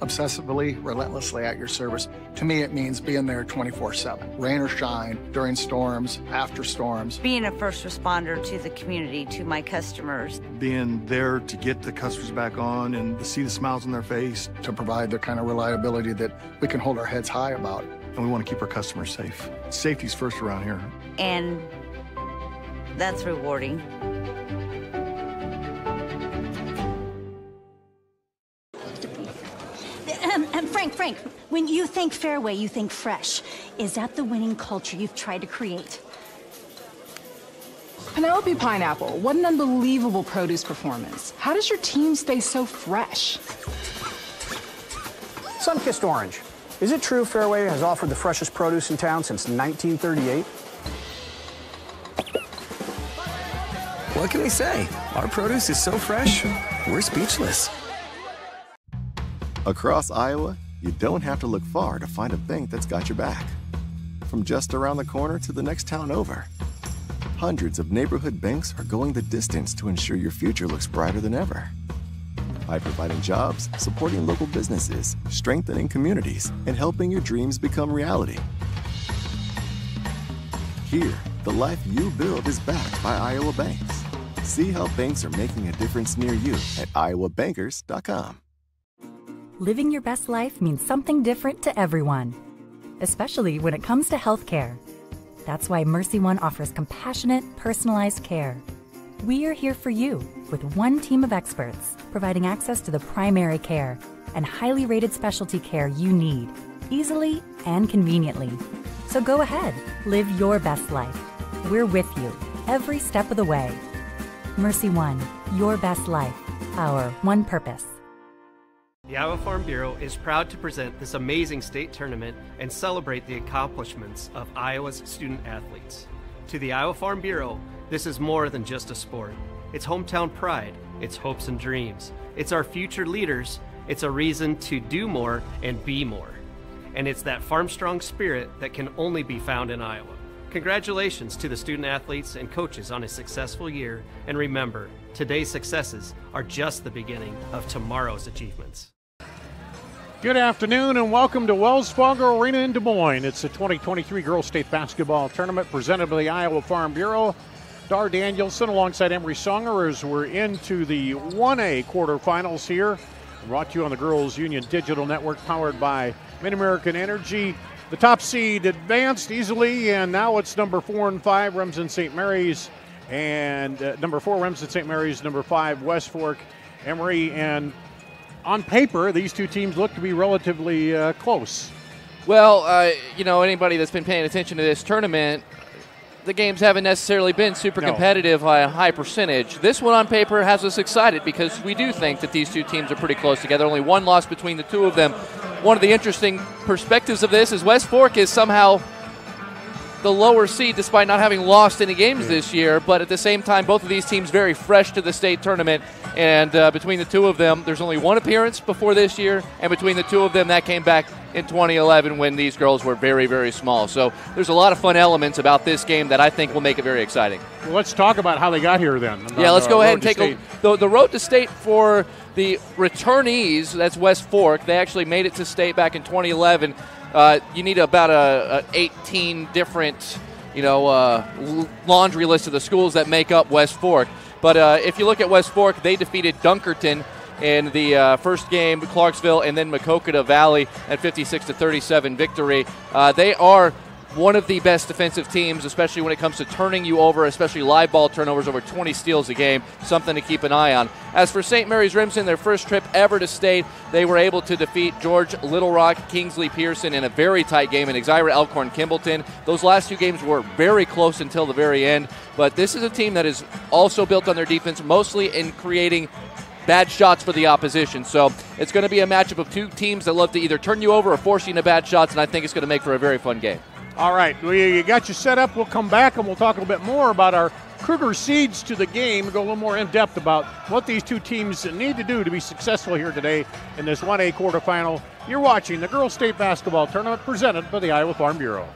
obsessively, relentlessly at your service. To me, it means being there 24/7, rain or shine, during storms, after storms. Being a first responder to the community, to my customers. Being there to get the customers back on and to see the smiles on their face. To provide the kind of reliability that we can hold our heads high about. And we want to keep our customers safe. Safety's first around here. And that's rewarding. Frank, when you think Fairway, you think fresh. Is that the winning culture you've tried to create? Penelope Pineapple, what an unbelievable produce performance. How does your team stay so fresh? Sunkissed Orange. Is it true Fairway has offered the freshest produce in town since 1938? What can we say? Our produce is so fresh, we're speechless. Across Iowa, you don't have to look far to find a bank that's got your back. From just around the corner to the next town over, hundreds of neighborhood banks are going the distance to ensure your future looks brighter than ever. By providing jobs, supporting local businesses, strengthening communities, and helping your dreams become reality. Here, the life you build is backed by Iowa banks. See how banks are making a difference near you at iowabankers.com. Living your best life means something different to everyone, especially when it comes to healthcare. That's why Mercy One offers compassionate, personalized care. We are here for you with one team of experts, providing access to the primary care and highly rated specialty care you need, easily and conveniently. So go ahead, live your best life. We're with you every step of the way. Mercy One, your best life, our one purpose. The Iowa Farm Bureau is proud to present this amazing state tournament and celebrate the accomplishments of Iowa's student athletes. To the Iowa Farm Bureau, this is more than just a sport. It's hometown pride, it's hopes and dreams, it's our future leaders, it's a reason to do more and be more. And it's that farm-strong spirit that can only be found in Iowa. Congratulations to the student athletes and coaches on a successful year, and remember, today's successes are just the beginning of tomorrow's achievements. Good afternoon and welcome to Wells Fargo Arena in Des Moines. It's the 2023 Girls State Basketball Tournament presented by the Iowa Farm Bureau. Dar Danielson alongside Emery Songer as we're into the 1A quarterfinals here. Brought to you on the Girls Union Digital Network powered by Mid-American Energy. The top seed advanced easily, and now it's number 4 and 5, Remsen St. Mary's, and number 4, Remsen St. Mary's, number 5, West Fork, Emery, and on paper, these two teams look to be relatively close. Well, you know, anybody that's been paying attention to this tournament, the games haven't necessarily been super competitive by a high percentage. This one on paper has us excited because we do think that these two teams are pretty close together. Only one loss between the two of them. One of the interesting perspectives of this is West Fork is somehow the lower seed despite not having lost any games this year, but at the same time, both of these teams very fresh to the state tournament, and between the two of them, there's only one appearance before this year, and between the two of them, that came back in 2011 when these girls were very, very small. So there's a lot of fun elements about this game that I think will make it very exciting. Well, let's talk about how they got here then. Yeah, let's go ahead and take the road to state for the returnees. That's West Fork. They actually made it to state back in 2011. You need about 18 different, laundry list of the schools that make up West Fork. But if you look at West Fork, they defeated Dunkerton in the first game, Clarksville, and then Maquoketa Valley at 56-37 victory. They are one of the best defensive teams, especially when it comes to turning you over, especially live ball turnovers, over 20 steals a game, something to keep an eye on. As for St. Mary's Remsen, their first trip ever to state, they were able to defeat George Little Rock, Kingsley Pearson in a very tight game, and Exira Elkhorn Kimballton. Those last two games were very close until the very end, but this is a team that is also built on their defense, mostly in creating bad shots for the opposition. So it's going to be a matchup of two teams that love to either turn you over or force you into bad shots, and I think it's going to make for a very fun game. All right, we got you set up. We'll come back and we'll talk a little bit more about our Kruger seeds to the game and go a little more in depth about what these two teams need to do to be successful here today in this 1A quarterfinal. You're watching the Girls State Basketball Tournament presented by the Iowa Farm Bureau.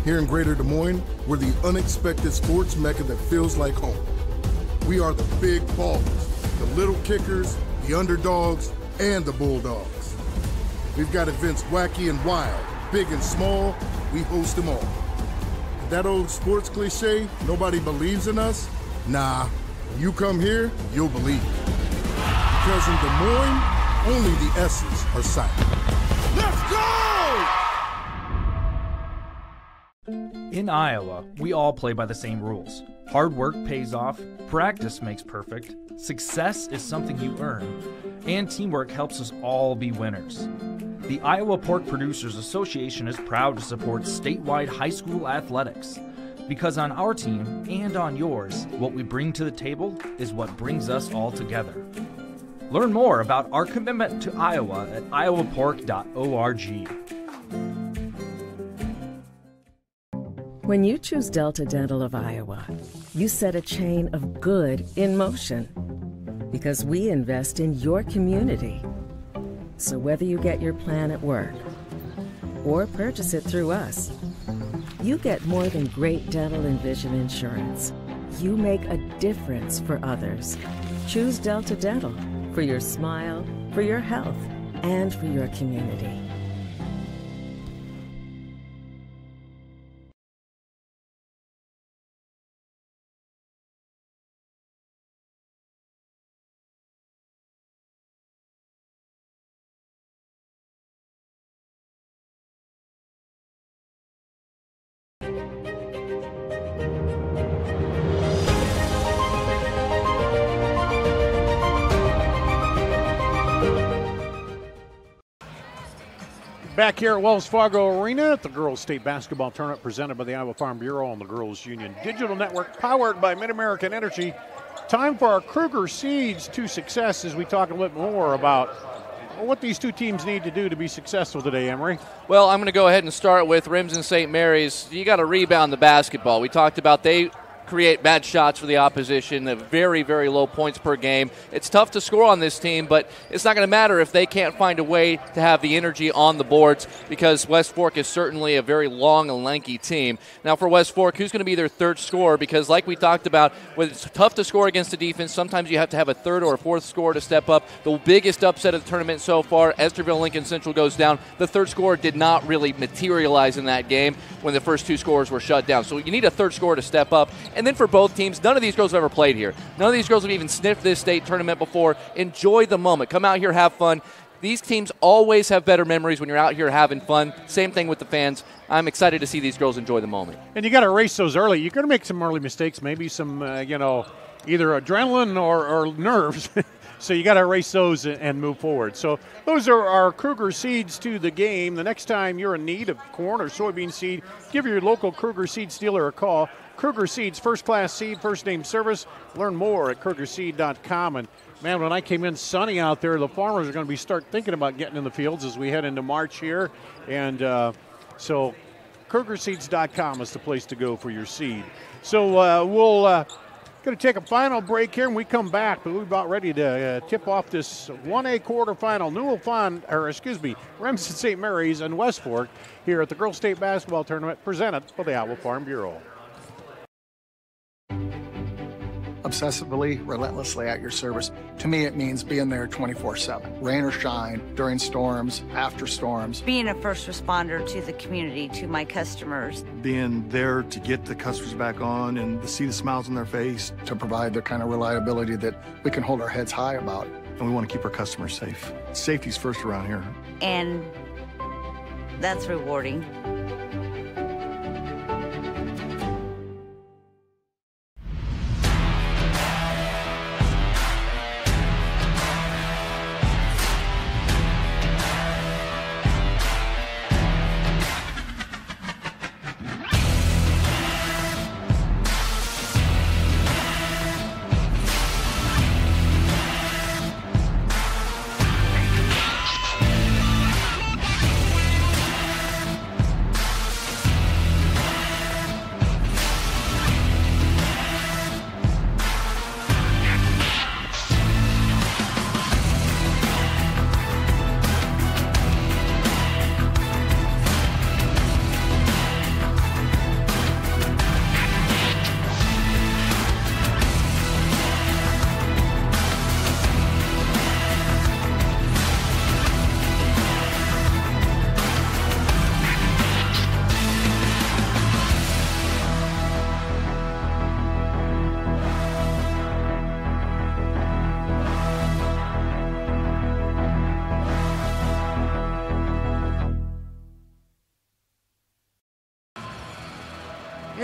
Here in Greater Des Moines, we're the unexpected sports mecca that feels like home. We are the big ballers, the little kickers, the underdogs, and the Bulldogs. We've got events wacky and wild, big and small, we host them all. That old sports cliche, nobody believes in us? Nah, you come here, you'll believe it. Because in Des Moines, only the S's are silent. Let's go! In Iowa, we all play by the same rules. Hard work pays off, practice makes perfect, success is something you earn, and teamwork helps us all be winners. The Iowa Pork Producers Association is proud to support statewide high school athletics. Because on our team, and on yours, what we bring to the table is what brings us all together. Learn more about our commitment to Iowa at iowapork.org. When you choose Delta Dental of Iowa, you set a chain of good in motion. Because we invest in your community. So whether you get your plan at work or purchase it through us, you get more than great dental and vision insurance. You make a difference for others. Choose Delta Dental for your smile, for your health, and for your community. Back here at Wells Fargo Arena at the Girls State Basketball Tournament presented by the Iowa Farm Bureau on the Girls Union Digital Network, powered by Mid-American Energy. Time for our Kruger Seeds to Success as we talk a little bit more about what these two teams need to do to be successful today, Emery. Well, I'm going to go ahead and start with Remsen St. Mary's. You got to rebound the basketball. We talked about they create bad shots for the opposition, very, very low points per game. It's tough to score on this team, but it's not going to matter if they can't find a way to have the energy on the boards because West Fork is certainly a very long and lanky team. Now for West Fork, who's going to be their third scorer? Because like we talked about, when it's tough to score against the defense, sometimes you have to have a third or a fourth scorer to step up. The biggest upset of the tournament so far, Esterville Lincoln Central goes down. The third scorer did not really materialize in that game when the first two scorers were shut down. So you need a third scorer to step up. And then for both teams, none of these girls have ever played here. None of these girls have even sniffed this state tournament before. Enjoy the moment. Come out here, have fun. These teams always have better memories when you're out here having fun. Same thing with the fans. I'm excited to see these girls enjoy the moment. And you got to erase those early. You're going to make some early mistakes, maybe some, either adrenaline or nerves. So you got to erase those and move forward. So those are our Kruger Seeds to the game. The next time you're in need of corn or soybean seed, give your local Kruger Seeds dealer a call. Kruger Seeds, first-class seed, first-name service. Learn more at KrugerSeed.com. And, man, when I came in sunny out there, the farmers are going to start thinking about getting in the fields as we head into March here. And so KrugerSeeds.com is the place to go for your seed. So we'll going to take a final break here, and we come back. But we're about ready to tip off this 1A quarterfinal. Remsen St. Mary's and West Fork here at the Girls State Basketball Tournament presented by the Iowa Farm Bureau. Obsessively, relentlessly at your service. To me, it means being there 24/7, rain or shine, during storms, after storms. Being a first responder to the community, to my customers. Being there to get the customers back on and to see the smiles on their face. To provide the kind of reliability that we can hold our heads high about. And we want to keep our customers safe. Safety's first around here. And that's rewarding.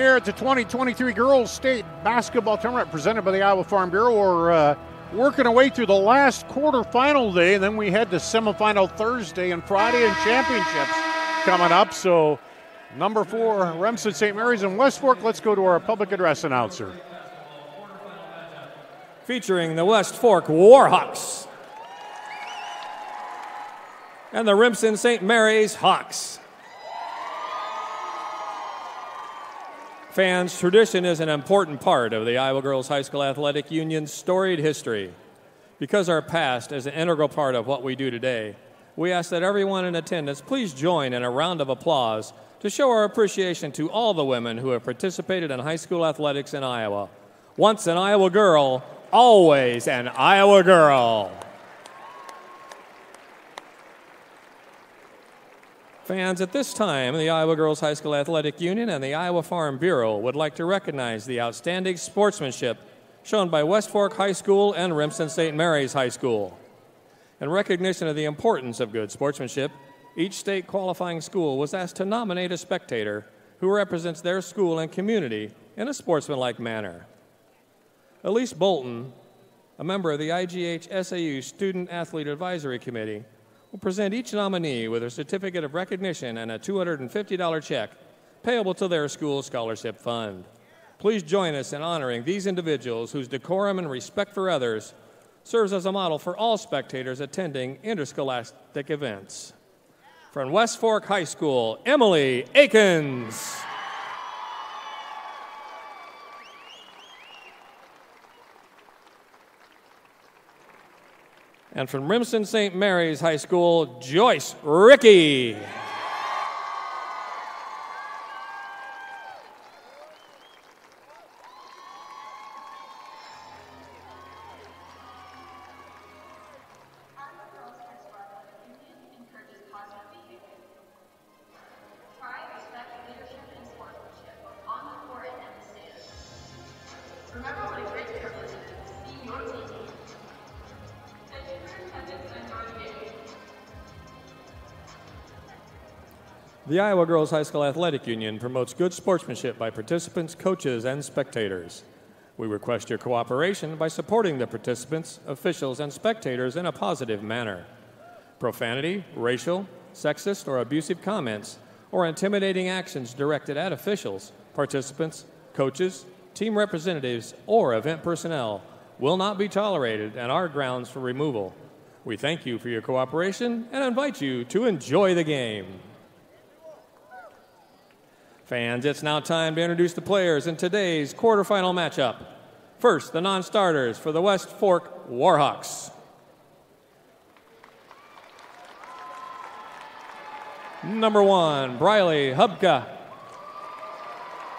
here at the 2023 Girls State Basketball Tournament presented by the Iowa Farm Bureau. We're working our way through the last quarterfinal day, and then we head to semifinal Thursday and Friday and championships coming up. So number 4, Remsen St. Mary's and West Fork. Let's go to our public address announcer. Featuring the West Fork Warhawks and the Remsen St. Mary's Hawks. Fans, tradition is an important part of the Iowa Girls High School Athletic Union's storied history. Because our past is an integral part of what we do today, we ask that everyone in attendance please join in a round of applause to show our appreciation to all the women who have participated in high school athletics in Iowa. Once an Iowa girl, always an Iowa girl. Fans, at this time, the Iowa Girls High School Athletic Union and the Iowa Farm Bureau would like to recognize the outstanding sportsmanship shown by West Fork High School and Remsen St. Mary's High School. In recognition of the importance of good sportsmanship, each state qualifying school was asked to nominate a spectator who represents their school and community in a sportsmanlike manner. Elise Bolton, a member of the IGHSAU Student Athlete Advisory Committee, will present each nominee with a certificate of recognition and a $250 check payable to their school scholarship fund. Please join us in honoring these individuals whose decorum and respect for others serves as a model for all spectators attending interscholastic events. From West Fork High School, Emily Akins. And from Remsen St. Mary's High School, Joyce Rickey. The Iowa Girls High School Athletic Union promotes good sportsmanship by participants, coaches, and spectators. We request your cooperation by supporting the participants, officials, and spectators in a positive manner. Profanity, racial, sexist, or abusive comments, or intimidating actions directed at officials, participants, coaches, team representatives, or event personnel will not be tolerated and are grounds for removal. We thank you for your cooperation and invite you to enjoy the game. Fans, it's now time to introduce the players in today's quarterfinal matchup. First, the non-starters for the West Fork Warhawks. Number 1, Briley Hubka.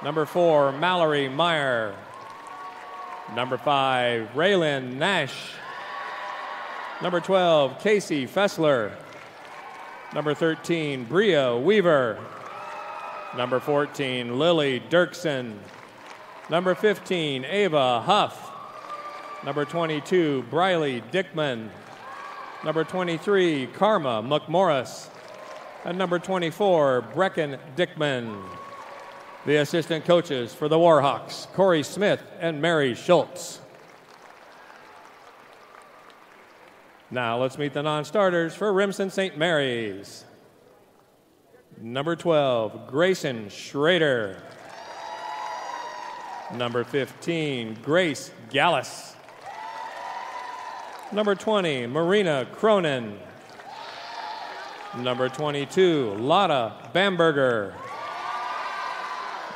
Number 4, Mallory Meyer. Number 5, Raylyn Nash. Number 12, Casey Fessler. Number 13, Bria Weaver. Number 14, Lily Dirksen. Number 15, Ava Huff. Number 22, Briley Dickman. Number 23, Karma McMorris. And number 24, Brecken Dickman. The assistant coaches for the Warhawks, Corey Smith and Mary Schultz. Now let's meet the non-starters for Remsen St. Mary's. Number 12, Grayson Schrader. Number 15, Grace Gallus. Number 20, Marina Cronin. Number 22, Lotta Bamberger.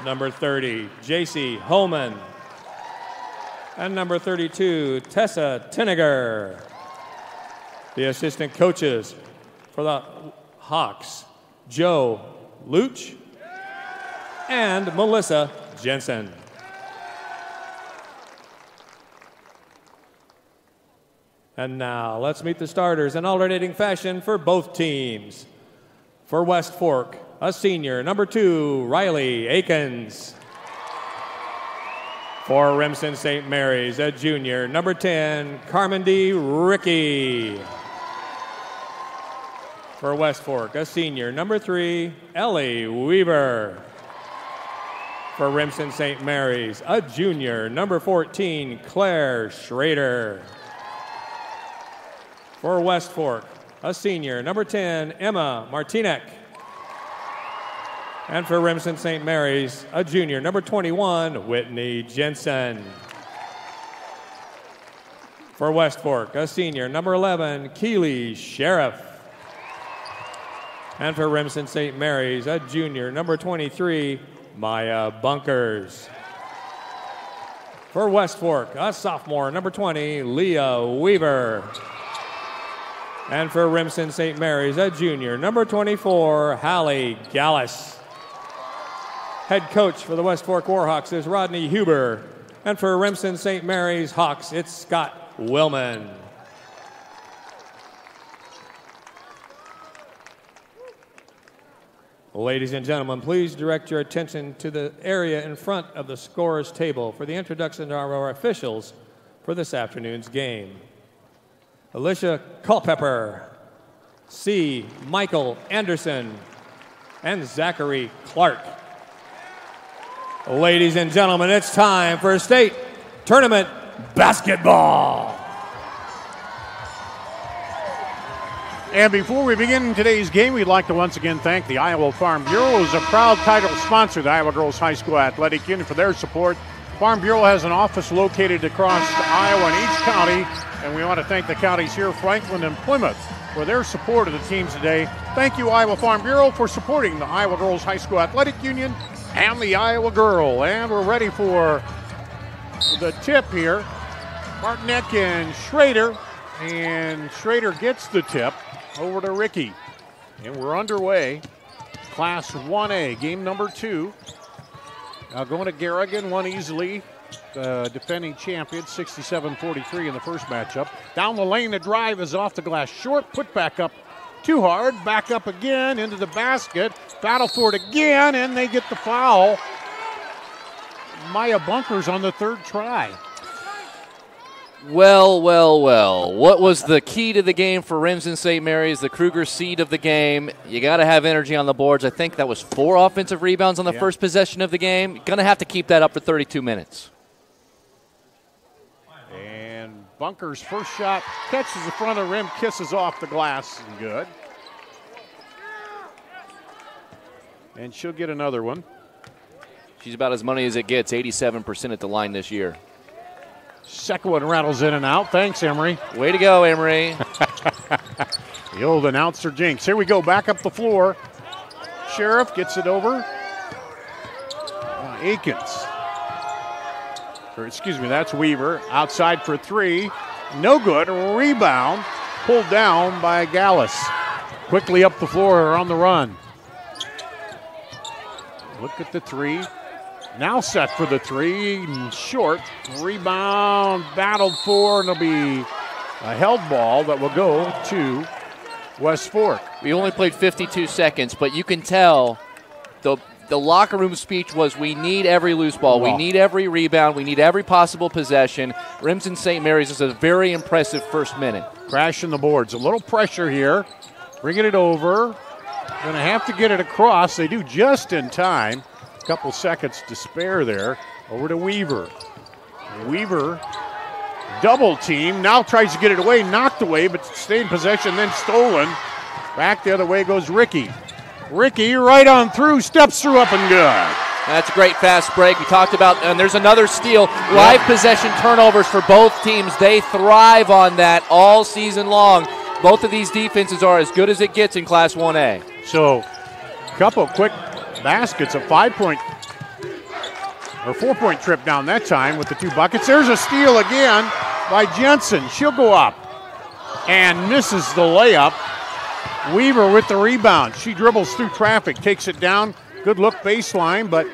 Number 30, J.C. Holman. And number 32, Tessa Tinniger. The assistant coaches for the Hawks, Joe Luch and Melissa Jensen. And now let's meet the starters in alternating fashion for both teams. For West Fork, a senior, number 2, Riley Akins. For Remsen St. Mary's, a junior, number 10, Carmen D. Rickey. For West Fork, a senior, number 3, Ellie Weaver. For Remsen St. Mary's, a junior, number 14, Claire Schrader. For West Fork, a senior, number 10, Emma Martinek. And for Remsen St. Mary's, a junior, number 21, Whitney Jensen. For West Fork, a senior, number 11, Keely Sheriff. And for Remsen St. Mary's, a junior, number 23, Maya Bunkers. For West Fork, a sophomore, number 20, Leah Weaver. And for Remsen St. Mary's, a junior, number 24, Hallie Gallus. Head coach for the West Fork Warhawks is Rodney Huber. And for Remsen St. Mary's Hawks, it's Scott Willman. Ladies and gentlemen, please direct your attention to the area in front of the scorer's table for the introduction to our officials for this afternoon's game. Alicia Culpepper, C. Michael Anderson, and Zachary Clark. Ladies and gentlemen, it's time for state tournament basketball. And before we begin today's game, we'd like to once again thank the Iowa Farm Bureau, who is a proud title sponsor of the Iowa Girls High School Athletic Union, for their support. Farm Bureau has an office located across Iowa in each county, and we want to thank the counties here, Franklin and Plymouth, for their support of the teams today. Thank you, Iowa Farm Bureau, for supporting the Iowa Girls High School Athletic Union and the Iowa Girl. And we're ready for the tip here. Martinek and Schrader gets the tip over to Ricky. And we're underway. Class 1A, game number 2. Now going to Garrigan, won easily. Defending champion, 67-43 in the first matchup. Down the lane, the drive is off the glass. Short, put back up too hard. Back up again into the basket. Battle for it again, and they get the foul. Maya Bunkers on the third try. Well. What was the key to the game for Remsen St. Mary's, the Kruger seed of the game? You got to have energy on the boards. I think that was 4 offensive rebounds on the first possession of the game. Going to have to keep that up for 32 minutes. And Bunkers' first shot catches the front of the rim, kisses off the glass. Good. And she'll get another one. She's about as money as it gets, 87% at the line this year. Second one rattles in and out. Thanks, Emery. Way to go, Emery. The old announcer jinx. Here we go, back up the floor. Sheriff gets it over. Akins. That's Weaver. Outside for 3. No good. Rebound. Pulled down by Gallus. Quickly up the floor on the run. Look at the 3. Now set for the 3. Short. Rebound. Battled for. And it'll be a held ball that will go to West Fork. We only played 52 seconds, but you can tell the locker room speech was, we need every loose ball. We need every rebound. We need every possible possession. Remsen St. Mary's is a very impressive first minute. Crashing the boards. A little pressure here. Bringing it over. Going to have to get it across. They do just in time. A couple seconds to spare there. Over to Weaver. Weaver, double team. Now tries to get it away. Knocked away, but stayed in possession, then stolen. Back the other way goes Ricky. Ricky right on through, steps through up and good. That's a great fast break. We talked about, and there's another steal. Live possession turnovers for both teams. They thrive on that all season long. Both of these defenses are as good as it gets in Class 1A. So, a couple quick baskets, a 5-point or 4-point trip down that time with the 2 buckets. There's a steal again by Jensen. She'll go up and misses the layup. Weaver with the rebound. She dribbles through traffic, takes it down. Good look baseline, but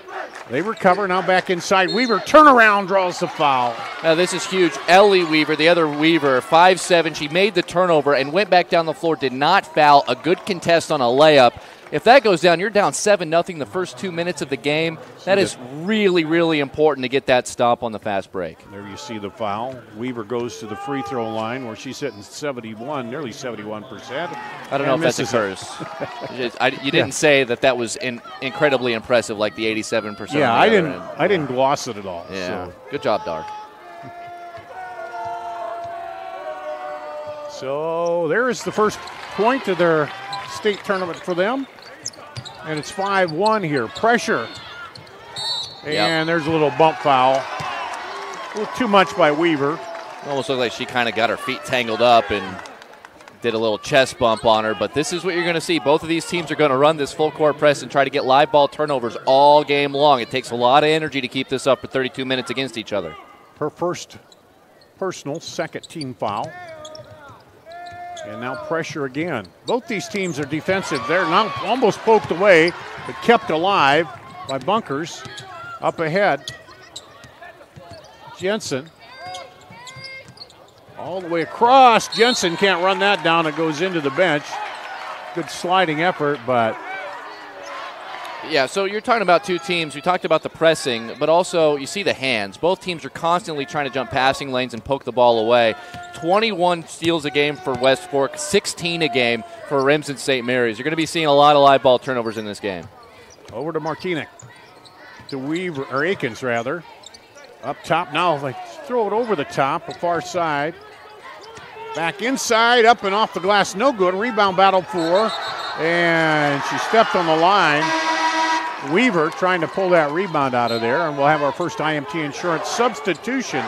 they recover. Now back inside. Weaver, turnaround, draws the foul. Now this is huge. Ellie Weaver, the other Weaver, 5'7". She made the turnover and went back down the floor, did not foul. A good contest on a layup. If that goes down, you're down 7-0 the first 2 minutes of the game. That is really, really important to get that stop on the fast break. There you see the foul. Weaver goes to the free throw line where she's hitting 71, nearly 71%. I don't know if that's a curse. You didn't say that was incredibly impressive, like the 87%. Yeah, I didn't gloss it at all. Yeah, so. Good job, Dark. So there's the first point of their state tournament for them. And it's 5-1 here. Pressure. And there's a little bump foul. A little too much by Weaver. Almost looked like she kind of got her feet tangled up and did a little chest bump on her. But this is what you're going to see. Both of these teams are going to run this full court press and try to get live ball turnovers all game long. It takes a lot of energy to keep this up for 32 minutes against each other. Her first personal, second team foul. And now pressure again. Both these teams are defensive. They're now almost poked away, but kept alive by Bunkers. Up ahead, Jensen. All the way across. Jensen can't run that down. It goes into the bench. Good sliding effort, but... Yeah, so you're talking about two teams. We talked about the pressing, but also you see the hands. Both teams are constantly trying to jump passing lanes and poke the ball away. 21 steals a game for West Fork, 16 a game for Remsen St. Mary's. You're going to be seeing a lot of live ball turnovers in this game. Over to Martinic. To Weaver, or Akins rather. Up top now, they throw it over the top, the far side. Back inside, up and off the glass, no good. Rebound battle for, and she stepped on the line. Weaver trying to pull that rebound out of there, and we'll have our first IMT Insurance substitution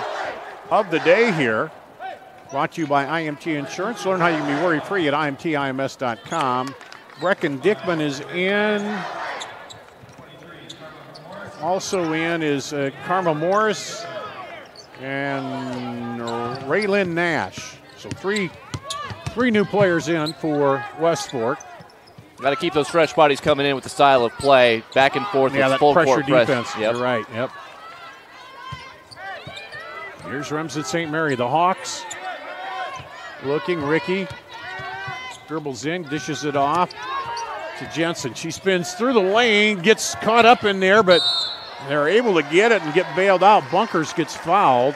of the day here. Brought to you by IMT Insurance. Learn how you can be worry-free at imtims.com. Brecken Dickman is in. Also in is Karma Morris and Raylyn Nash. So three new players in for West Fork. Got to keep those fresh bodies coming in with the style of play, back and forth with that full pressure court press. defense. Yep. You're right. Yep. Here's Remsen St. Mary, the Hawks. Looking, Ricky dribbles in, dishes it off to Jensen. She spins through the lane, gets caught up in there, but they're able to get it and get bailed out. Bunkers gets fouled.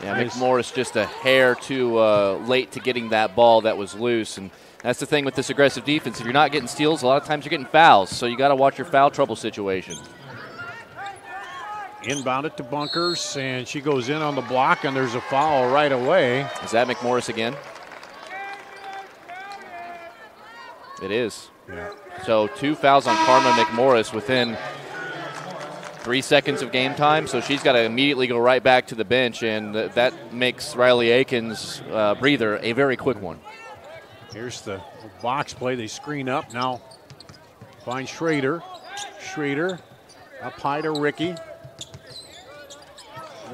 Yeah, McMorris just a hair too late to getting that ball that was loose, and that's the thing with this aggressive defense. If you're not getting steals, a lot of times you're getting fouls, so you got to watch your foul trouble situation. Inbound it to Bunkers, and she goes in on the block, and there's a foul right away. Is that McMorris again? It is. Yeah. So 2 fouls on Karma McMorris within 3 seconds of game time, so she's got to immediately go right back to the bench, and that makes Riley Akins' breather a very quick one. Here's the box play. They screen up now. Find Schrader. Schrader up high to Ricky.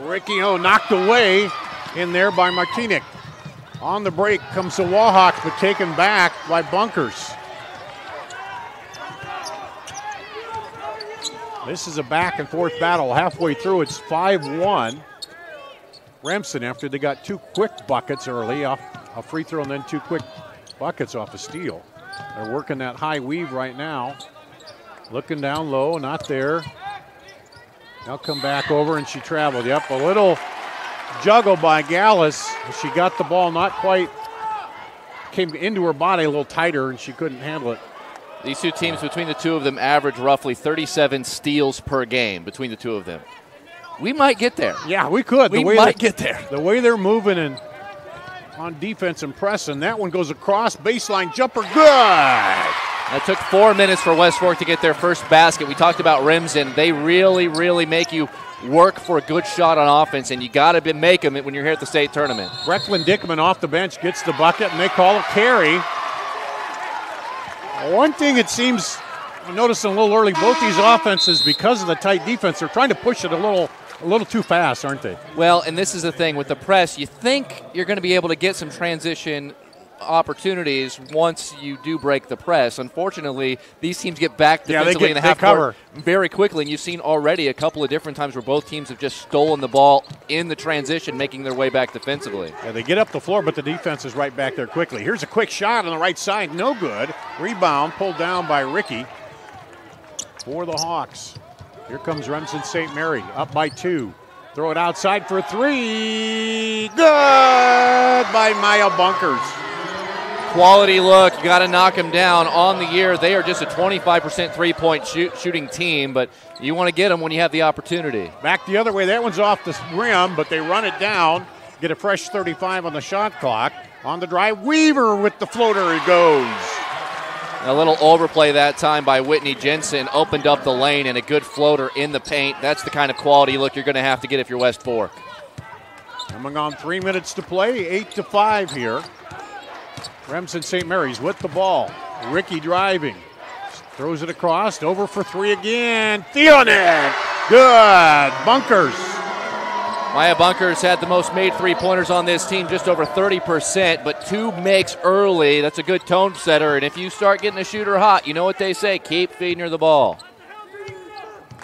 Ricky, knocked away in there by Martinic. On the break comes the Wahawks, but taken back by Bunkers. This is a back and forth battle. Halfway through, it's 5-1. Remsen, after they got 2 quick buckets early off a free throw and then 2 quick buckets off a steal. They're working that high weave right now. Looking down low, not there. Now come back over, and she traveled. Yep, a little juggle by Gallus. She got the ball not quite, came into her body a little tighter, and she couldn't handle it. These two teams, between the two of them, average roughly 37 steals per game between the two of them. We might get there. Yeah, we could. We might get there. The way they're moving and on defense and pressing. That one goes across, baseline jumper, good. It took 4 minutes for West Fork to get their first basket. We talked about Remsen. They really, really make you work for a good shot on offense, and you got to make them when you're here at the state tournament. Brecken Dickman off the bench gets the bucket, and they call it carry. One thing it seems, I'm noticing a little early, both these offenses, because of the tight defense, they're trying to push it a little too fast, aren't they? Well, and this is the thing with the press. You think you're going to be able to get some transition opportunities once you do break the press. Unfortunately, these teams get back defensively in the half court very quickly, and you've seen already a couple of different times where both teams have just stolen the ball in the transition, making their way back defensively. Yeah, they get up the floor, but the defense is right back there quickly. Here's a quick shot on the right side, no good. Rebound pulled down by Ricky for the Hawks. Here comes Remsen St. Mary, up by 2. Throw it outside for 3. Good by Maya Bunkers. Quality look. You got to knock them down on the year. They are just a 25% three-point shooting team, but you want to get them when you have the opportunity. Back the other way. That one's off the rim, but they run it down. Get a fresh 35 on the shot clock. On the drive, Weaver with the floater. It goes. A little overplay that time by Whitney Jensen. Opened up the lane and a good floater in the paint. That's the kind of quality look you're going to have to get if you're West Fork. Coming on 3 minutes to play, 8-5 here. Remsen St. Mary's with the ball. Ricky driving. Throws it across. Over for 3 again. Theonet. Good. Bunkers. Maya Bunkers had the most made three-pointers on this team, just over 30%, but 2 makes early. That's a good tone setter, and if you start getting a shooter hot, you know what they say, keep feeding her the ball.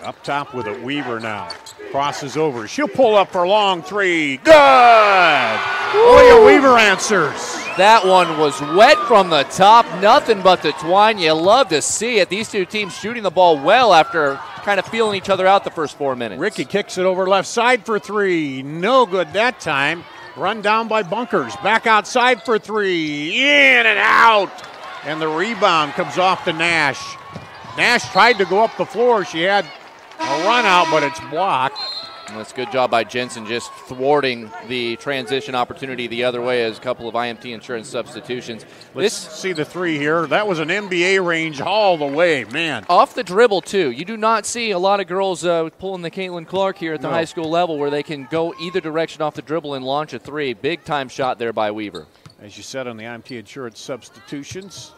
Up top with it, Weaver now. Crosses over. She'll pull up for a long 3. Good! Leah Weaver answers. That one was wet from the top, nothing but the twine. You love to see it. These two teams shooting the ball well after kind of feeling each other out the first 4 minutes. Ricky kicks it over left side for 3. No good that time. Run down by Bunkers. Back outside for 3. In and out. And the rebound comes off to Nash. Nash tried to go up the floor. She had a run out, but it's blocked. And that's a good job by Jensen, just thwarting the transition opportunity the other way as a couple of IMT insurance substitutions. Let's see the 3 here. That was an NBA range all the way, man. Off the dribble, too. You do not see a lot of girls pulling the Caitlin Clark here at the high school level where they can go either direction off the dribble and launch a 3. Big-time shot there by Weaver. As you said on the IMT insurance substitutions,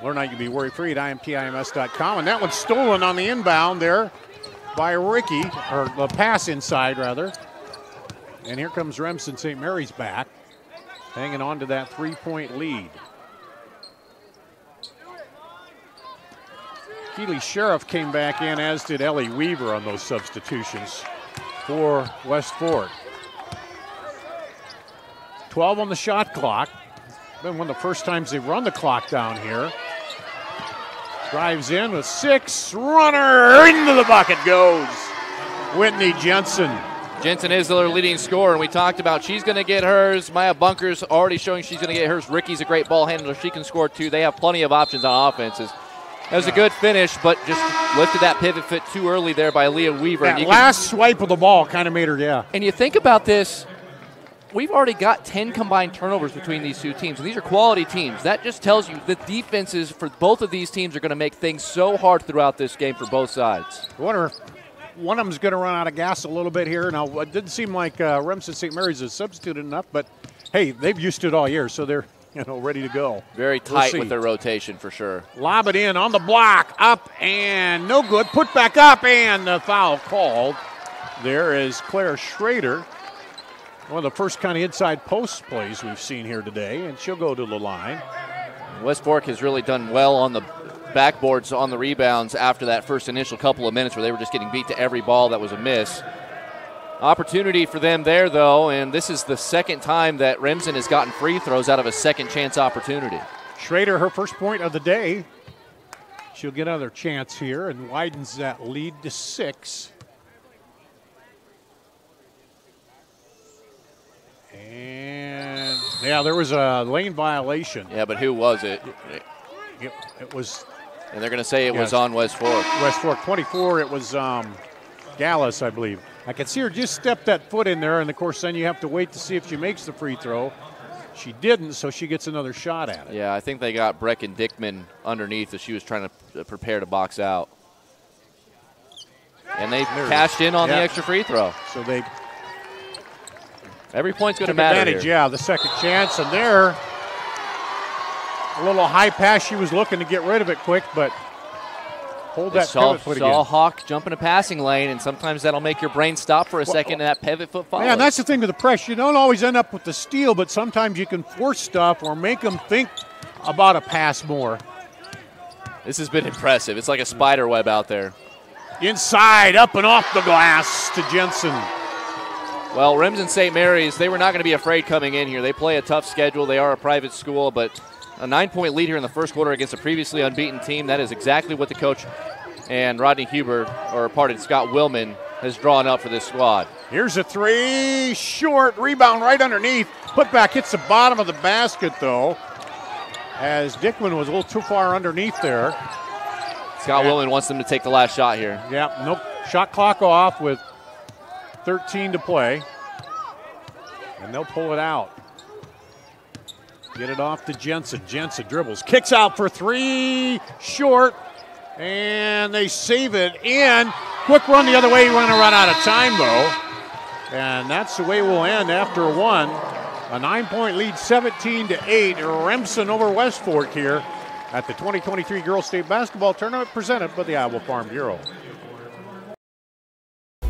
learn how you can be worry-free at IMTIMS.com. And that one's stolen on the inbound there by Ricky, or the pass inside, rather. And here comes Remsen St. Mary's back, hanging on to that 3-point lead. Keeley Sheriff came back in, as did Ellie Weaver on those substitutions for West Fork. 12 on the shot clock. Been one of the first times they've run the clock down here. Drives in with 6, runner into the bucket goes. Whitney Jensen. Jensen is their leading scorer, and we talked about she's going to get hers. Maya Bunkers already showing she's going to get hers. Ricky's a great ball handler. She can score too. They have plenty of options on offenses. That was a good finish, but just lifted that pivot foot too early there by Leah Weaver. That last swipe of the ball kind of made her, And you think about this, we've already got 10 combined turnovers between these two teams, and these are quality teams. That just tells you that defenses for both of these teams are going to make things so hard throughout this game for both sides. I wonder if one of them's going to run out of gas a little bit here. Now, it didn't seem like Remsen St. Mary's has substituted enough, but, hey, they've used it all year, so they're ready to go. Very tight with their rotation for sure. Lob it in on the block, up and no good. Put back up, and the foul called. There is Claire Schrader. One of the first kind of inside post plays we've seen here today, and she'll go to the line. West Fork has really done well on the backboards on the rebounds after that first initial couple of minutes where they were just getting beat to every ball that was a miss. Opportunity for them there, though, and this is the second time that Remsen has gotten free throws out of a second chance opportunity. Schrader, her first point of the day. She'll get another chance here and widens that lead to 6. And, there was a lane violation. Yeah, but who was it? It was. And they're going to say it was on West Fork. West Fork, 24, it was Gallus, I believe. I can see her just step that foot in there, and, of course, then you have to wait to see if she makes the free throw. She didn't, so she gets another shot at it. Yeah, I think they got Brecken Dickman underneath as she was trying to prepare to box out. And they cashed in on the extra free throw. So they... Every point's going to matter advantage, here. The second chance, and there, a little high pass. She was looking to get rid of it quick, but Hold that pivot foot again. Saw Hawk jump in a passing lane, and sometimes that'll make your brain stop for a second, and that pivot foot follows. Yeah, and that's the thing with the press. You don't always end up with the steal, but sometimes you can force stuff or make them think about a pass more. This has been impressive. It's like a spider web out there. Inside, up and off the glass to Jensen. Well, Remsen St. Mary's, they were not going to be afraid coming in here. They play a tough schedule. They are a private school, but a 9-point lead here in the first quarter against a previously unbeaten team. That is exactly what the coach and Scott Willman has drawn up for this squad. Here's a three, short, rebound right underneath. Putback hits the bottom of the basket, though, as Dickman was a little too far underneath there. Scott Willman wants them to take the last shot here. Yeah, nope. Shot clock off with 13 to play. And they'll pull it out. Get it off to Jensen. Jensen dribbles, kicks out for three, short, and they save it in. Quick run the other way. We're going to run out of time, though. And that's the way we'll end after one. A 9-point lead, 17-8. Remsen over West Fork here at the 2023 Girls State Basketball Tournament presented by the Iowa Farm Bureau.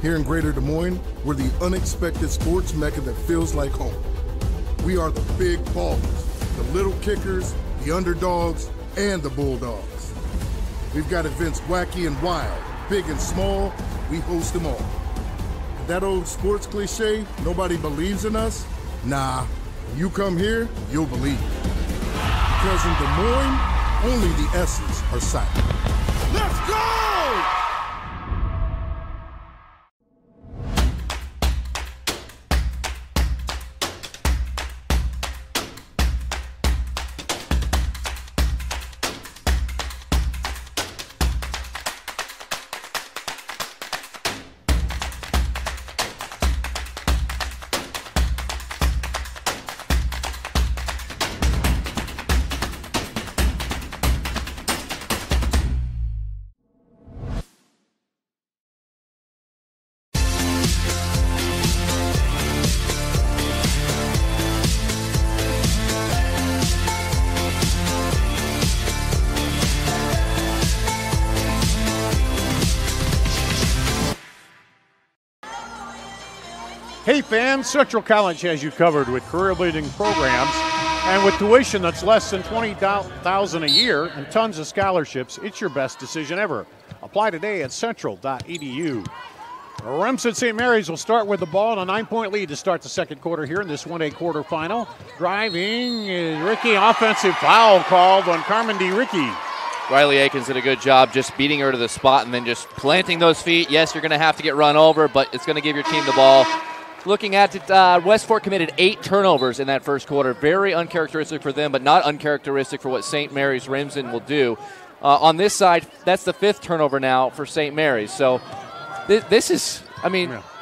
Here in Greater Des Moines, we're the unexpected sports mecca that feels like home. We are the big ballers, the little kickers, the underdogs, and the bulldogs. We've got events wacky and wild, big and small, we host them all. That old sports cliche, nobody believes in us? Nah, when you come here, you'll believe. Because in Des Moines, only the S's are silent. Let's go! Hey fans, Central College has you covered with career-leading programs, and with tuition that's less than $20,000 a year and tons of scholarships, it's your best decision ever. Apply today at central.edu. Remsen St. Mary's will start with the ball and a 9-point lead to start the second quarter here in this 1A quarterfinal. Driving is Ricky, offensive foul called on Carmen D. Ricky. Riley Akins did a good job just beating her to the spot and then just planting those feet. Yes, you're going to have to get run over, but it's going to give your team the ball. Looking at it, West Fork committed 8 turnovers in that first quarter. Very uncharacteristic for them, but not uncharacteristic for what St. Mary's Remsen will do. On this side, that's the 5th turnover now for St. Mary's. So this is,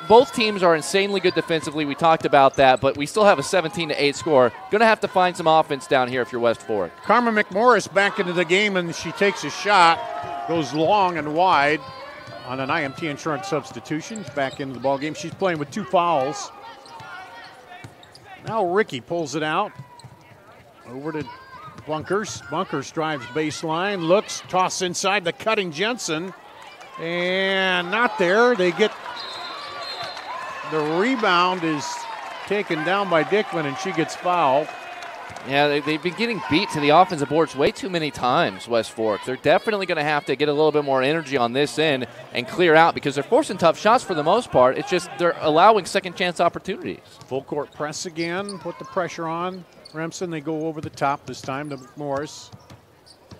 both teams are insanely good defensively. We talked about that, but we still have a 17-8 score. Going to have to find some offense down here if you're West Fork. Carmen McMorris back into the game, and she takes a shot, goes long and wide on an IMT insurance substitution. She's back into the ball game. She's playing with 2 fouls. Now Ricky pulls it out over to Bunkers. Bunkers drives baseline, looks, toss inside the cutting Jensen, and not there. They get the rebound is taken down by Dickman, and she gets fouled. Yeah, they've been getting beat to the offensive boards way too many times, West Fork. They're definitely going to have to get a little bit more energy on this end and clear out because they're forcing tough shots for the most part. It's just they're allowing second chance opportunities. Full court press again, put the pressure on Remsen. They go over the top this time to McMorris.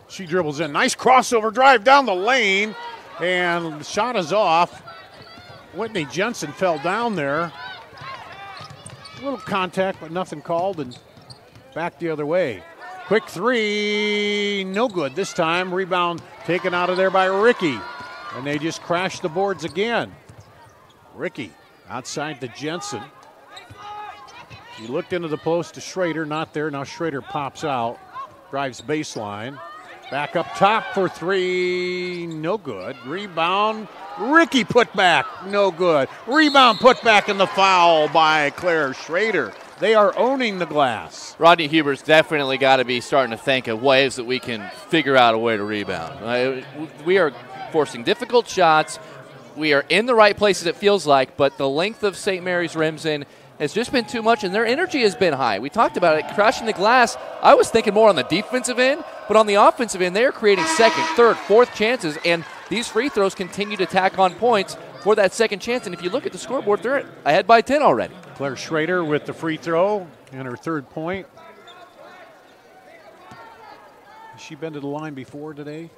She dribbles in. Nice crossover drive down the lane, and the shot is off. Whitney Jensen fell down there. A little contact, but nothing called, and back the other way. Quick three, no good this time. Rebound taken out of there by Ricky. And they just crashed the boards again. Ricky outside to Jensen. She looked into the post to Schrader, not there. Now Schrader pops out, drives baseline. Back up top for three, no good. Rebound, Ricky put back, no good. Rebound put back in the foul by Claire Schrader. They are owning the glass. Rodney Huber's definitely got to be starting to think of ways that we can figure out a way to rebound. We are forcing difficult shots. We are in the right places, it feels like, but the length of St. Mary's Remsen has just been too much, and their energy has been high. We talked about it, crashing the glass. I was thinking more on the defensive end, but on the offensive end, they are creating second, third, fourth chances, and these free throws continue to tack on points for that second chance. And if you look at the scoreboard, they're ahead by 10 already. Claire Schrader with the free throw and her third point. Has she been to the line before today?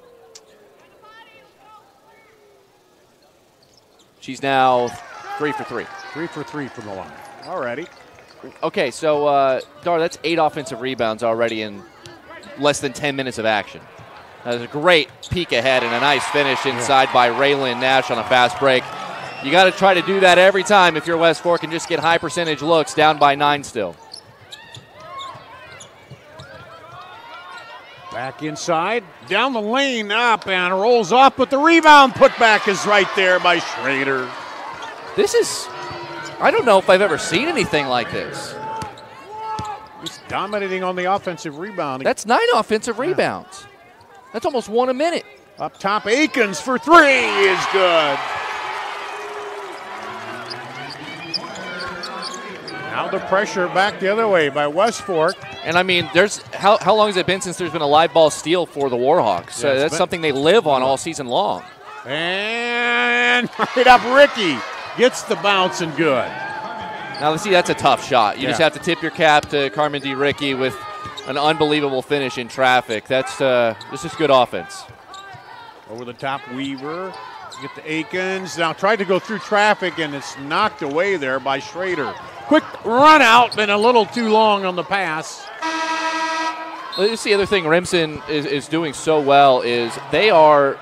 She's now 3 for 3. 3 for 3 from the line. Alrighty. Okay, so, Dar, that's 8 offensive rebounds already in less than 10 minutes of action. That was a great peek ahead and a nice finish inside by Raylan Nash on a fast break. You got to try to do that every time if you're West Fork and just get high percentage looks, down by 9 still. Back inside, down the lane, up and rolls off, but the rebound putback is right there by Schrader. This is, I don't know if I've ever seen anything like this. He's dominating on the offensive rebound. That's 9 offensive rebounds. That's almost 1 a minute. Up top, Akins for 3 is good. Now the pressure back the other way by West Fork. And I mean, there's how long has it been since there's been a live ball steal for the Warhawks? That's something they live on all season long. And right up, Ricky gets the bounce and good. Now, let's see, that's a tough shot. You just have to tip your cap to Carmen D. Ricky with an unbelievable finish in traffic. This is good offense. Over the top, Weaver. Get to Akins. Now tried to go through traffic, and it's knocked away there by Schrader. Quick run out, and a little too long on the pass. Let's see, the other thing Remsen is doing so well is they are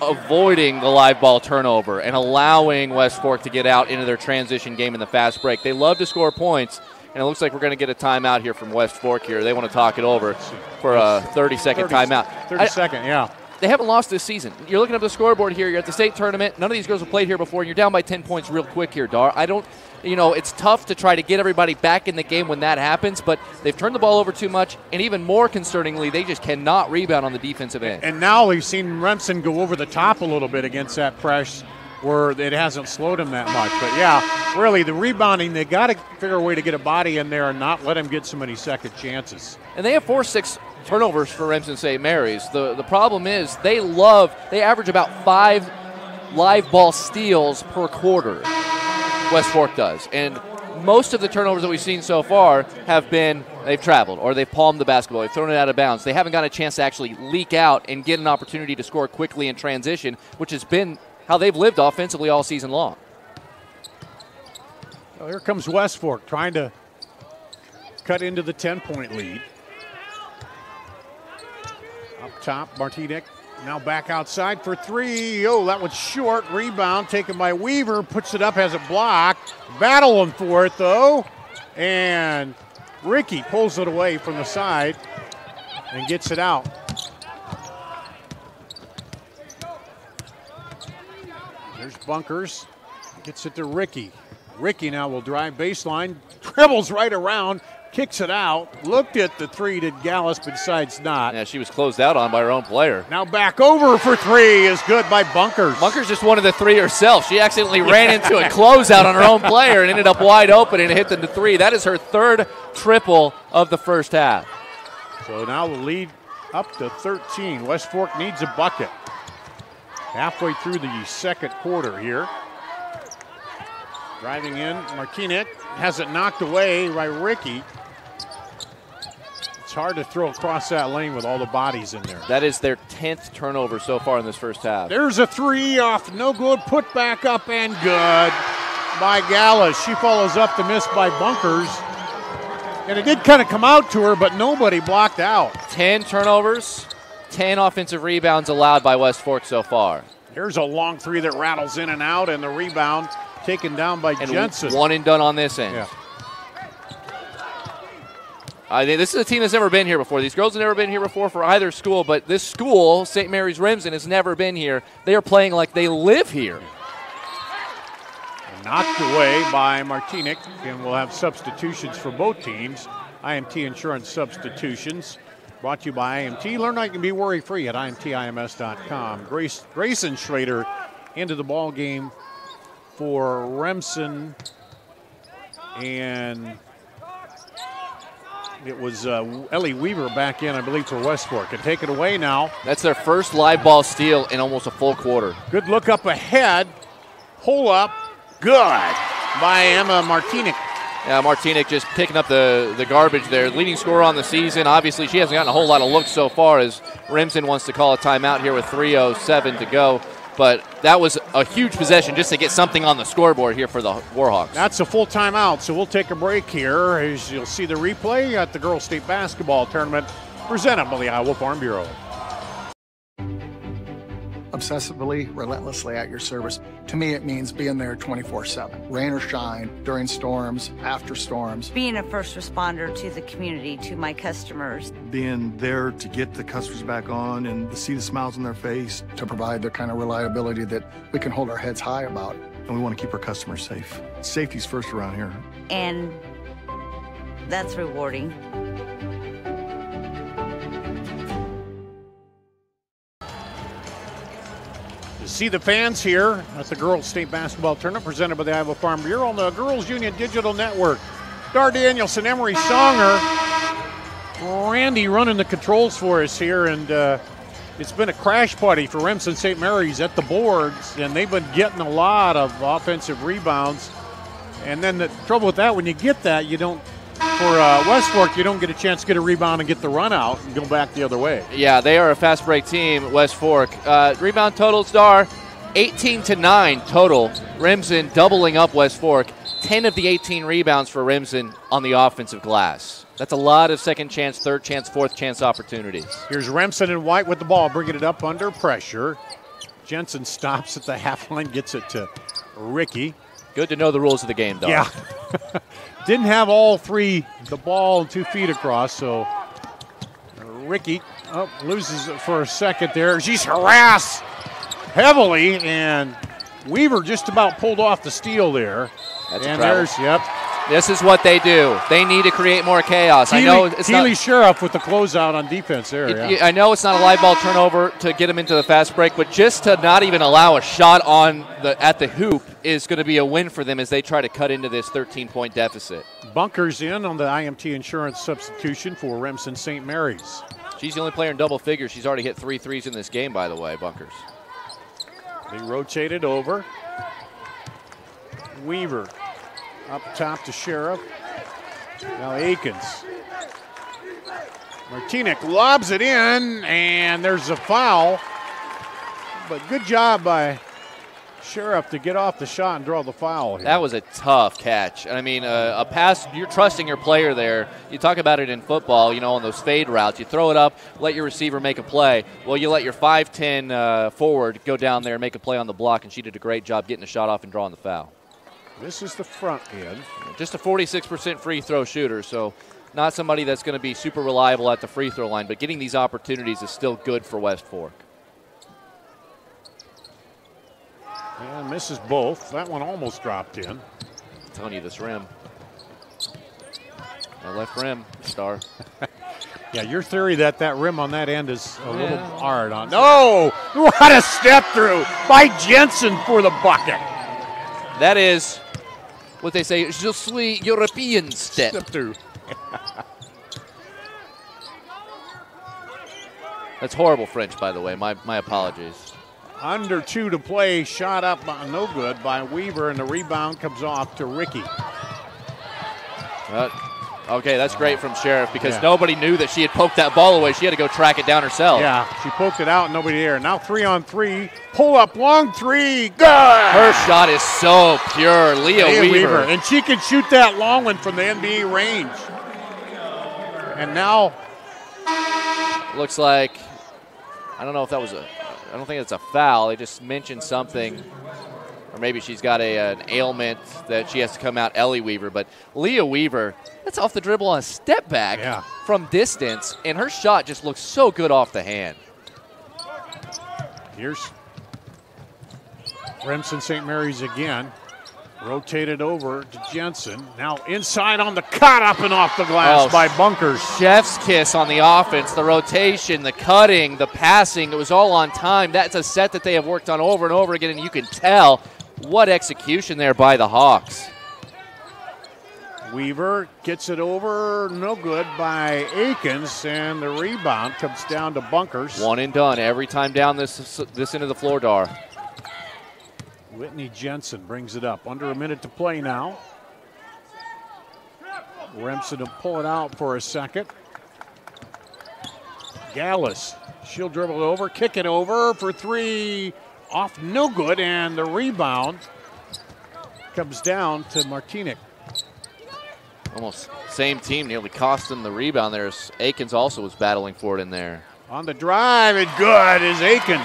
avoiding the live ball turnover and allowing West Fork to get out into their transition game in the fast break. They love to score points, and it looks like we're going to get a timeout here from West Fork here. They want to talk it over for a 30-second timeout. 30-second, yeah. They haven't lost this season. You're looking at the scoreboard here. You're at the state tournament. None of these girls have played here before, and you're down by 10 points real quick here, Dar. It's tough to try to get everybody back in the game when that happens, but they've turned the ball over too much, and even more concerningly, they just cannot rebound on the defensive end. And now we've seen Remsen go over the top a little bit against that press where it hasn't slowed him that much. But, yeah, really, the rebounding, they got to figure a way to get a body in there and not let him get so many second chances. And they have 4-6 turnovers for Remsen St. Mary's. The problem is they average about 5 live ball steals per quarter. West Fork does. And most of the turnovers that we've seen so far have been they've traveled or they've palmed the basketball. They've thrown it out of bounds. They haven't gotten a chance to actually leak out and get an opportunity to score quickly in transition, which has been how they've lived offensively all season long. Well, here comes West Fork trying to cut into the 10-point lead. Up top, Martinic now back outside for 3. Oh, that was short. Rebound taken by Weaver. Puts it up, has it blocked. Battling for it, though. And Ricky pulls it away from the side and gets it out. There's Bunkers. Gets it to Ricky. Ricky now will drive baseline. Dribbles right around. Kicks it out. Looked at the 3. Did Gallus, but decides not. Yeah, she was closed out on by her own player. Now back over for 3 is good by Bunkers. Bunkers just wanted the 3 herself. She accidentally ran into a closeout on her own player and ended up wide open and hit the 3. That is her 3rd triple of the first half. So now the lead up to 13. West Fork needs a bucket. Halfway through the second quarter here. Driving in, Martinic has it knocked away by Ricky. It's hard to throw across that lane with all the bodies in there. That is their 10th turnover so far in this first half. There's a 3 off, no good, put back up and good by Gallus. She follows up the miss by Bunkers. And it did kind of come out to her, but nobody blocked out. 10 turnovers, 10 offensive rebounds allowed by West Fork so far. Here's a long 3 that rattles in and out, and the rebound taken down by Jensen. One and done on this end. Yeah. I think this is a team that's never been here before. These girls have never been here before for either school, but this school, St. Mary's Remsen, has never been here. They are playing like they live here. Knocked away by Martinic, and we'll have substitutions for both teams. IMT Insurance substitutions. Brought to you by IMT. Learn how you can be worry-free at IMTIMS.com. Grayson Schrader into the ball game for Remsen, and it was Ellie Weaver back in, I believe, for West Fork. And take it away now. That's their first live ball steal in almost a full quarter. Good look up ahead. Pull up. Good by Emma Martinic. Yeah, Martinic just picking up the garbage there. Leading scorer on the season. Obviously, she hasn't gotten a whole lot of looks so far as Remsen wants to call a timeout here with 3:07 to go. But that was a huge possession just to get something on the scoreboard here for the Warhawks. That's a full timeout, so we'll take a break here as you'll see the replay at the Girls State Basketball Tournament presented by the Iowa Farm Bureau. Obsessively, relentlessly at your service. To me, it means being there 24/7. Rain or shine, during storms, after storms. Being a first responder to the community, to my customers. Being there to get the customers back on and to see the smiles on their face. To provide the kind of reliability that we can hold our heads high about. And we want to keep our customers safe. Safety's first around here. And that's rewarding. See the fans here at the Girls State Basketball Tournament presented by the Iowa Farm Bureau on the Girls Union Digital Network. Dar Danielson, Emery Songer, Randy running the controls for us here, and it's been a crash party for Remsen St. Mary's at the boards, and they've been getting a lot of offensive rebounds. And then the trouble with that, when you get that, you don't, for West Fork, you don't get a chance to get a rebound and get the run out and go back the other way. Yeah, they are a fast break team, West Fork. Rebound totals, Dar, 18-9 total. Remsen doubling up West Fork. 10 of the 18 rebounds for Remsen on the offensive glass. That's a lot of second chance, third chance, fourth chance opportunities. Here's Remsen and White with the ball, bringing it up under pressure. Jensen stops at the half line, gets it to Ricky. Good to know the rules of the game, Dar. Yeah. Didn't have all three, the ball and 2 feet across, so Ricky loses it for a second there. She's harassed heavily, and Weaver just about pulled off the steal there. That's and a travel. there's, yep. This is what they do. They need to create more chaos. I know it's Keely Sheriff with the closeout on defense there. I know it's not a live ball turnover to get them into the fast break, but just to not even allow a shot at the hoop is going to be a win for them as they try to cut into this 13-point deficit. Bunkers in on the IMT insurance substitution for Remsen St. Mary's. She's the only player in double figures. She's already hit 3 threes in this game, by the way, Bunkers. They rotated over. Weaver up top to Sheriff. Now Akins. Martinic lobs it in, and there's a foul. But good job by Sheriff to get off the shot and draw the foul here. That was a tough catch. I mean, a pass, you're trusting your player there. You talk about it in football, on those fade routes. You throw it up, let your receiver make a play. Well, you let your 5'10" forward go down there and make a play on the block, and she did a great job getting the shot off and drawing the foul. This is the front end. Just a 46% free throw shooter, so not somebody that's going to be super reliable at the free throw line, but getting these opportunities is still good for West Fork. And misses both. That one almost dropped in. I'm telling you, this rim. That left rim, Star. Yeah, your theory that rim on that end is a little hard on. No! What a step through by Jensen for the bucket. That is what they say, je suis European step. Step through. That's horrible French, by the way. My apologies. Under 2 to play, shot up, no good by Weaver, and the rebound comes off to Ricky. Okay, that's great from Sheriff because nobody knew that she had poked that ball away. She had to go track it down herself. Yeah, she poked it out, nobody there. Now 3-on-3, pull up, long 3, good! Her shot is so pure, Leah Weaver. And she can shoot that long one from the NBA range. And now, looks like, I don't know if that was I don't think it's a foul. They just mentioned something. Or maybe she's got an ailment that she has to come out, Ellie Weaver. But Leah Weaver, that's off the dribble on a step back from distance. And her shot just looks so good off the hand. Here's Remsen St. Mary's again. Rotated over to Jensen. Now inside on the cut, up and off the glass by Bunkers. Chef's kiss on the offense. The rotation, the cutting, the passing, it was all on time. That's a set that they have worked on over and over again, and you can tell what execution there by the Hawks. Weaver gets it over, no good by Akins, and the rebound comes down to Bunkers. One and done every time down this end of the floor, Dar. Whitney Jensen brings it up. Under a minute to play now. Remsen will pull it out for a second. Gallus, she'll dribble it over, kick it over for three. Off, no good, and the rebound comes down to Martinic. Almost same team, nearly cost them the rebound there. Akins also was battling for it in there. On the drive, and good is Akins.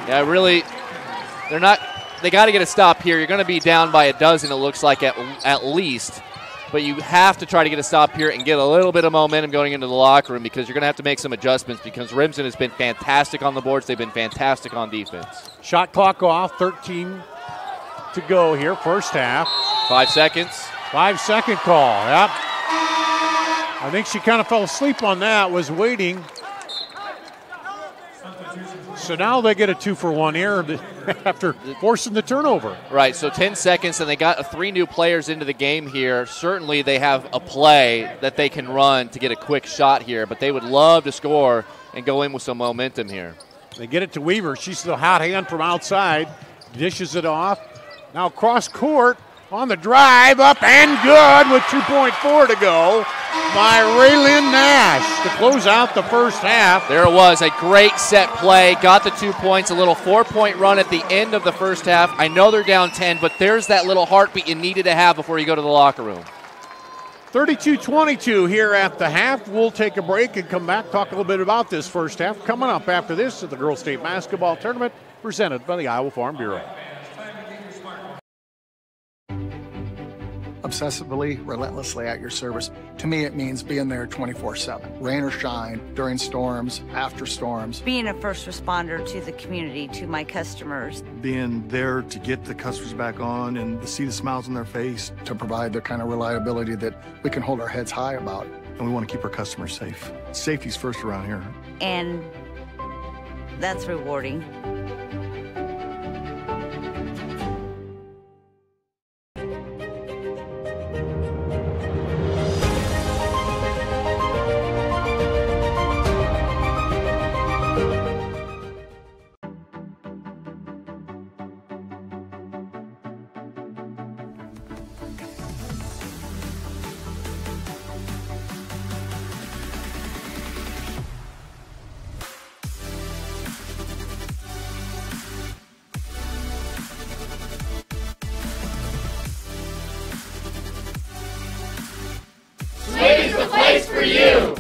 Yeah, really, they got to get a stop here. You're going to be down by a dozen, it looks like, at least. But you have to try to get a stop here and get a little bit of momentum going into the locker room, because you're going to have to make some adjustments, because Remsen has been fantastic on the boards. They've been fantastic on defense. Shot clock off, 13 to go here, first half. 5 seconds. 5-second call, yep. I think she kind of fell asleep on that, was waiting. So now they get a 2-for-1 here after forcing the turnover. Right, so 10 seconds, and they got 3 new players into the game here. Certainly they have a play that they can run to get a quick shot here, but they would love to score and go in with some momentum here. They get it to Weaver. She's the hot hand from outside. Dishes it off. Now cross court on the drive, up and good with 2.4 to go by Raylyn Nash to close out the first half. There it was, a great set play. Got the 2 points, a little 4-point run at the end of the first half. I know they're down 10, but there's that little heartbeat you needed to have before you go to the locker room. 32-22 here at the half. We'll take a break and come back, talk a little bit about this first half. Coming up after this at the Girls State Basketball Tournament presented by the Iowa Farm Bureau. Obsessively, relentlessly at your service. To me, it means being there 24/7, rain or shine, during storms, after storms. Being a first responder to the community, to my customers. Being there to get the customers back on and to see the smiles on their face. To provide the kind of reliability that we can hold our heads high about. And we want to keep our customers safe. Safety's first around here. And that's rewarding. Swing's the place for you!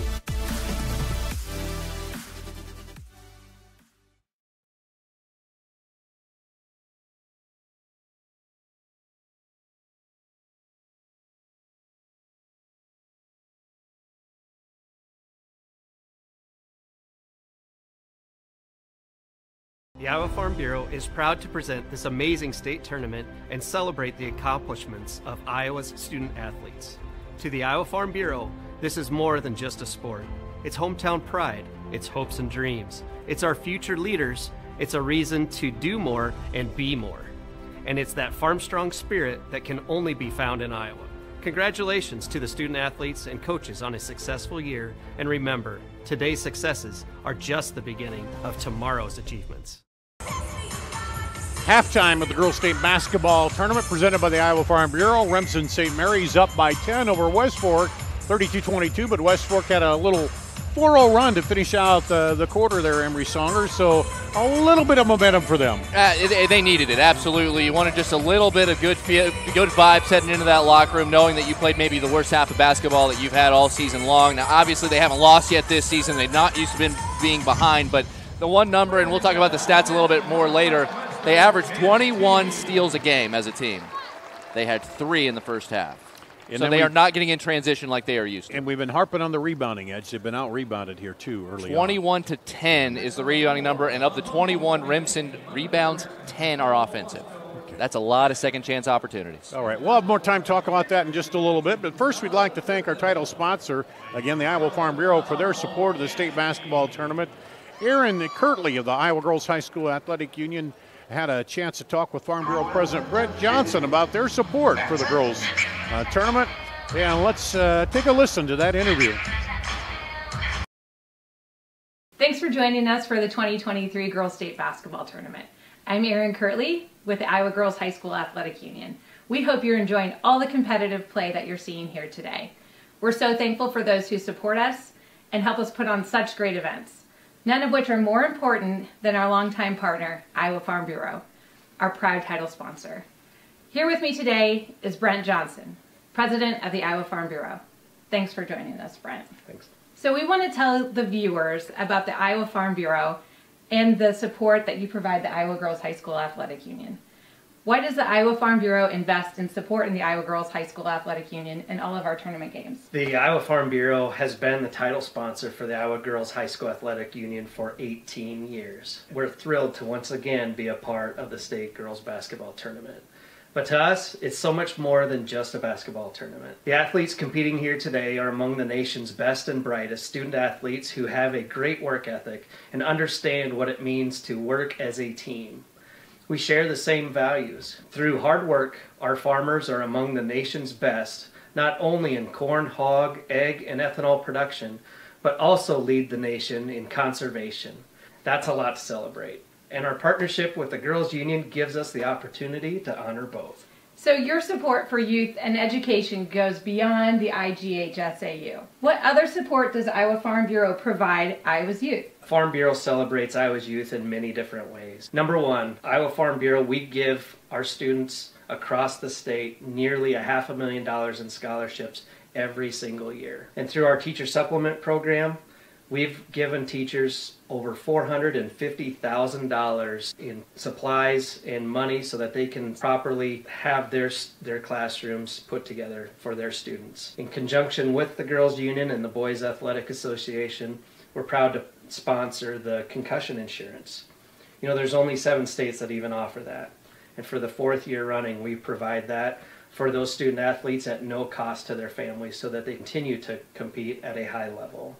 The Iowa Farm Bureau is proud to present this amazing state tournament and celebrate the accomplishments of Iowa's student athletes. To the Iowa Farm Bureau, this is more than just a sport. It's hometown pride, it's hopes and dreams, it's our future leaders, it's a reason to do more and be more. And it's that farm-strong spirit that can only be found in Iowa. Congratulations to the student athletes and coaches on a successful year, and remember, today's successes are just the beginning of tomorrow's achievements. Halftime of the Girls State Basketball Tournament presented by the Iowa Farm Bureau. Remsen St. Mary's up by 10 over West Fork, 32-22, but West Fork had a little 4-0 run to finish out the quarter there, Emery Songers, so a little bit of momentum for them. They needed it, absolutely. You wanted just a little bit of good vibes heading into that locker room, knowing that you played maybe the worst half of basketball that you've had all season long. Now, obviously, they haven't lost yet this season. They've not used to being behind, but the one number, and we'll talk about the stats a little bit more later, they averaged 21 steals a game as a team. They had 3 in the first half. And so they are not getting in transition like they are used to. And we've been harping on the rebounding edge. They've been out-rebounded here, too, early 21-10 is the rebounding number, and of the 21 Remsen rebounds, 10 are offensive. Okay. That's a lot of second chance opportunities. All right, we'll have more time to talk about that in just a little bit, but first we'd like to thank our title sponsor, again, the Iowa Farm Bureau, for their support of the state basketball tournament. Aaron Kirtley of the Iowa Girls High School Athletic Union had a chance to talk with Farm Bureau President Brett Johnson about their support for the girls tournament. And let's take a listen to that interview. Thanks for joining us for the 2023 Girls State Basketball Tournament. I'm Aaron Kirtley with the Iowa Girls High School Athletic Union. We hope you're enjoying all the competitive play that you're seeing here today. We're so thankful for those who support us and help us put on such great events, none of which are more important than our longtime partner, Iowa Farm Bureau, our proud title sponsor. Here with me today is Brent Johnson, President of the Iowa Farm Bureau. Thanks for joining us, Brent. Thanks. So we want to tell the viewers about the Iowa Farm Bureau and the support that you provide the Iowa Girls High School Athletic Union. Why does the Iowa Farm Bureau invest in supporting the Iowa Girls High School Athletic Union in all of our tournament games? The Iowa Farm Bureau has been the title sponsor for the Iowa Girls High School Athletic Union for 18 years. We're thrilled to once again be a part of the state girls basketball tournament. But to us, it's so much more than just a basketball tournament. The athletes competing here today are among the nation's best and brightest student athletes who have a great work ethic and understand what it means to work as a team. We share the same values. Through hard work, our farmers are among the nation's best, not only in corn, hog, egg, and ethanol production, but also lead the nation in conservation. That's a lot to celebrate. And our partnership with the Girls Union gives us the opportunity to honor both. So your support for youth and education goes beyond the IGHSAU. What other support does Iowa Farm Bureau provide Iowa's youth? Farm Bureau celebrates Iowa's youth in many different ways. Number one, Iowa Farm Bureau, we give our students across the state nearly $500,000 in scholarships every single year. And through our teacher supplement program, we've given teachers over $450,000 in supplies and money so that they can properly have their classrooms put together for their students. In conjunction with the Girls Union and the Boys Athletic Association, we're proud to sponsor the concussion insurance. You know, there's only 7 states that even offer that. And for the 4th year running, we provide that for those student athletes at no cost to their families so that they continue to compete at a high level.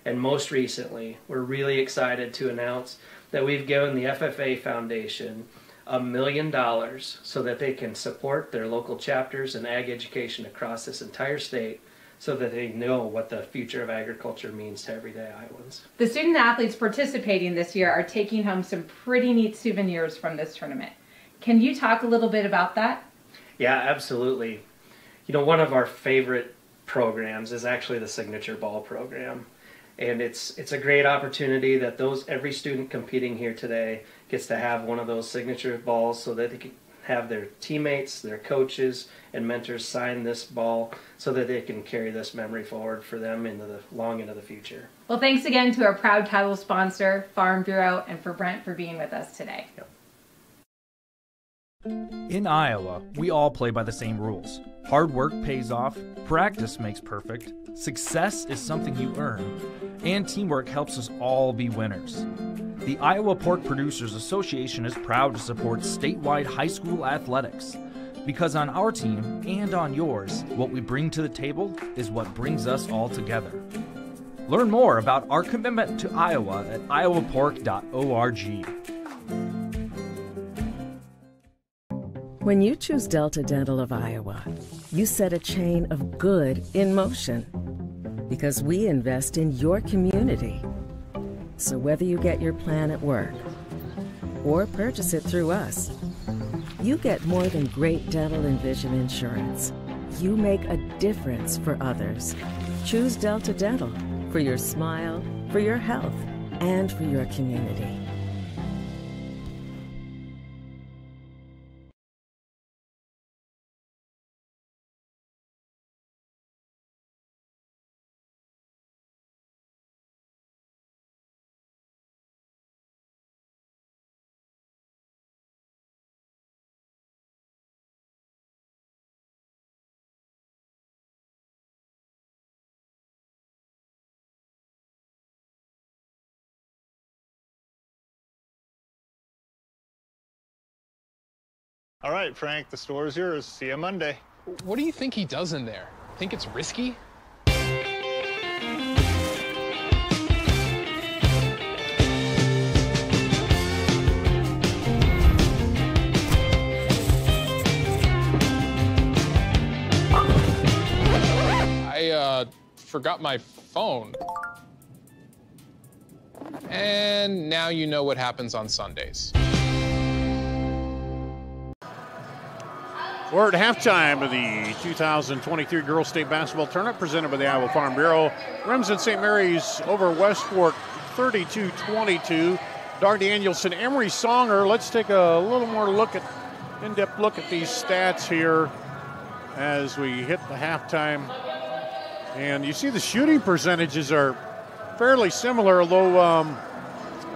And most recently, we're really excited to announce that we've given the FFA Foundation $1 million so that they can support their local chapters and ag education across this entire state so that they know what the future of agriculture means to everyday Iowans. The student athletes participating this year are taking home some pretty neat souvenirs from this tournament. Can you talk a little bit about that? Yeah, absolutely. You know, one of our favorite programs is actually the Signature Ball program. And it's a great opportunity that every student competing here today gets to have one of those signature balls so that they can have their teammates, their coaches, and mentors sign this ball so that they can carry this memory forward for them long into the future. Well, thanks again to our proud title sponsor, Farm Bureau, and for Brent for being with us today. Yep. In Iowa, we all play by the same rules. Hard work pays off, practice makes perfect, success is something you earn, and teamwork helps us all be winners. The Iowa Pork Producers Association is proud to support statewide high school athletics. Because on our team and on yours, what we bring to the table is what brings us all together. Learn more about our commitment to Iowa at iowapork.org. When you choose Delta Dental of Iowa, you set a chain of good in motion. Because we invest in your community. So whether you get your plan at work or purchase it through us, you get more than great dental and vision insurance. You make a difference for others. Choose Delta Dental for your smile, for your health, and for your community. All right, Frank, the store is yours. See you Monday. What do you think he does in there? Think it's risky? I forgot my phone. And now you know what happens on Sundays. We're at halftime of the 2023 Girls State Basketball Tournament presented by the Iowa Farm Bureau. Remsen St. Mary's over West Fork 32-22. Dar Danielson, Emery Songer. Let's take a little more in-depth look at these stats here as we hit the halftime. And you see the shooting percentages are fairly similar, although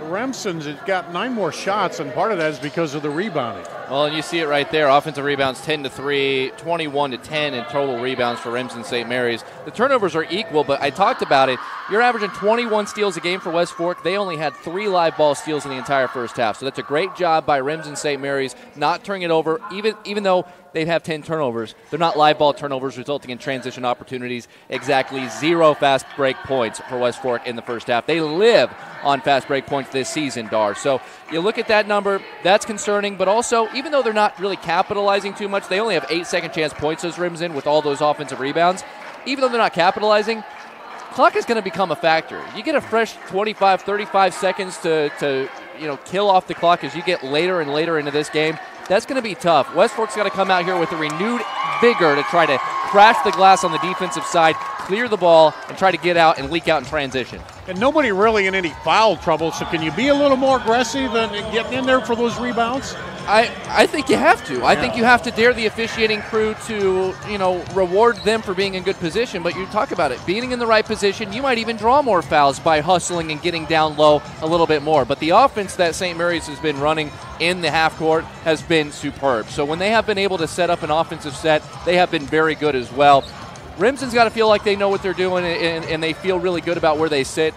Remsen's has got 9 more shots, and part of that is because of the rebounding. Well, and you see it right there. Offensive rebounds 10-3, 21-10 in total rebounds for Remsen St. Mary's. The turnovers are equal, but I talked about it. You're averaging 21 steals a game for West Fork. They only had 3 live ball steals in the entire first half. So that's a great job by Remsen St. Mary's not turning it over, even though they have 10 turnovers. They're not live ball turnovers resulting in transition opportunities. Exactly 0 fast break points for West Fork in the first half. They live on fast break points this season, Dar. So you look at that number, that's concerning, but also, even though they're not really capitalizing too much, they only have 8 second chance points as Remsen with all those offensive rebounds. Even though they're not capitalizing, clock is going to become a factor. You get a fresh 25, 35 seconds to kill off the clock as you get later and later into this game. That's going to be tough. West Fork's got to come out here with a renewed vigor to try to crash the glass on the defensive side, clear the ball, and try to get out and leak out in transition. And nobody really in any foul trouble, so can you be a little more aggressive and getting in there for those rebounds? I think you have to. I think you have to dare the officiating crew to, reward them for being in good position. But you talk about it, being in the right position, you might even draw more fouls by hustling and getting down low a little bit more. But the offense that St. Mary's has been running in the half court has been superb. So when they have been able to set up an offensive set, they have been very good as well. Remsen's got to feel like they know what they're doing and they feel really good about where they sit.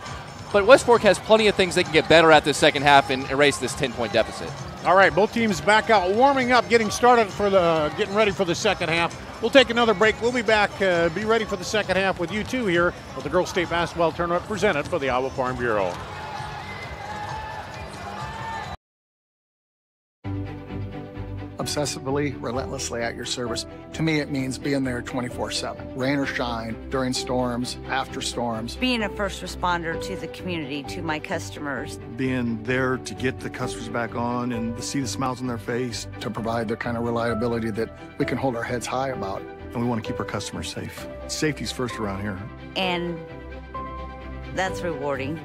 But West Fork has plenty of things they can get better at this second half and erase this 10-point deficit. All right, both teams back out, warming up, getting ready for the second half. We'll take another break. We'll be back, be ready for the second half with you two here at the Girls State Basketball Tournament presented by the Iowa Farm Bureau. Obsessively, relentlessly at your service. To me, it means being there 24/7. Rain or shine, during storms, after storms. Being a first responder to the community, to my customers. Being there to get the customers back on and to see the smiles on their face. To provide the kind of reliability that we can hold our heads high about. And we want to keep our customers safe. Safety's first around here. And that's rewarding.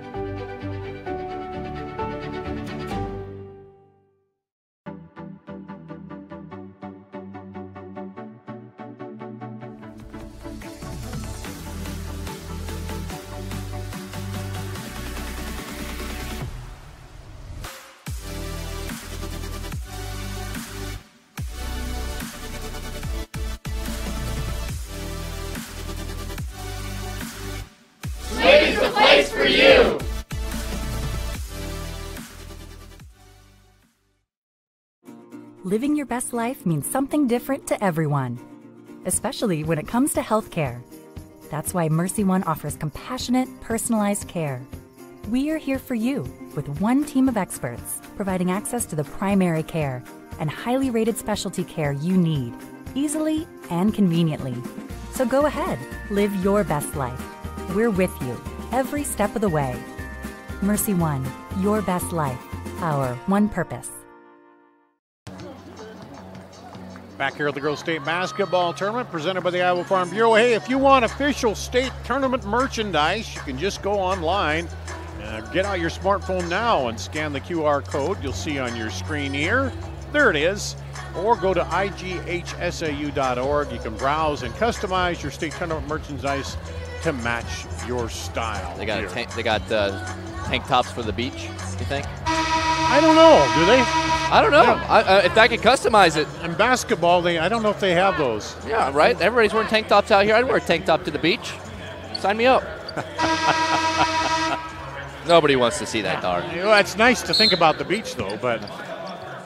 Slade's the place for you! Living your best life means something different to everyone, especially when it comes to healthcare. That's why Mercy One offers compassionate, personalized care. We are here for you with one team of experts, providing access to the primary care and highly rated specialty care you need, easily and conveniently. So go ahead, live your best life. We're with you every step of the way. Mercy One, your best life, our one purpose. Back here at the Girls State Basketball Tournament presented by the Iowa Farm Bureau. Hey, if you want official state tournament merchandise, you can just go online and get out your smartphone now and scan the QR code you'll see on your screen here. There it is. Or go to IGHSAU.org. You can browse and customize your state tournament merchandise to match your style. They got tank tops for the beach, you think? I don't know. Do they? I don't know. If I could customize it. In basketball, I don't know if they have those. Yeah, right? Everybody's wearing tank tops out here. I'd wear a tank top to the beach. Sign me up. Nobody wants to see that, Dar. Well, it's nice to think about the beach, though, but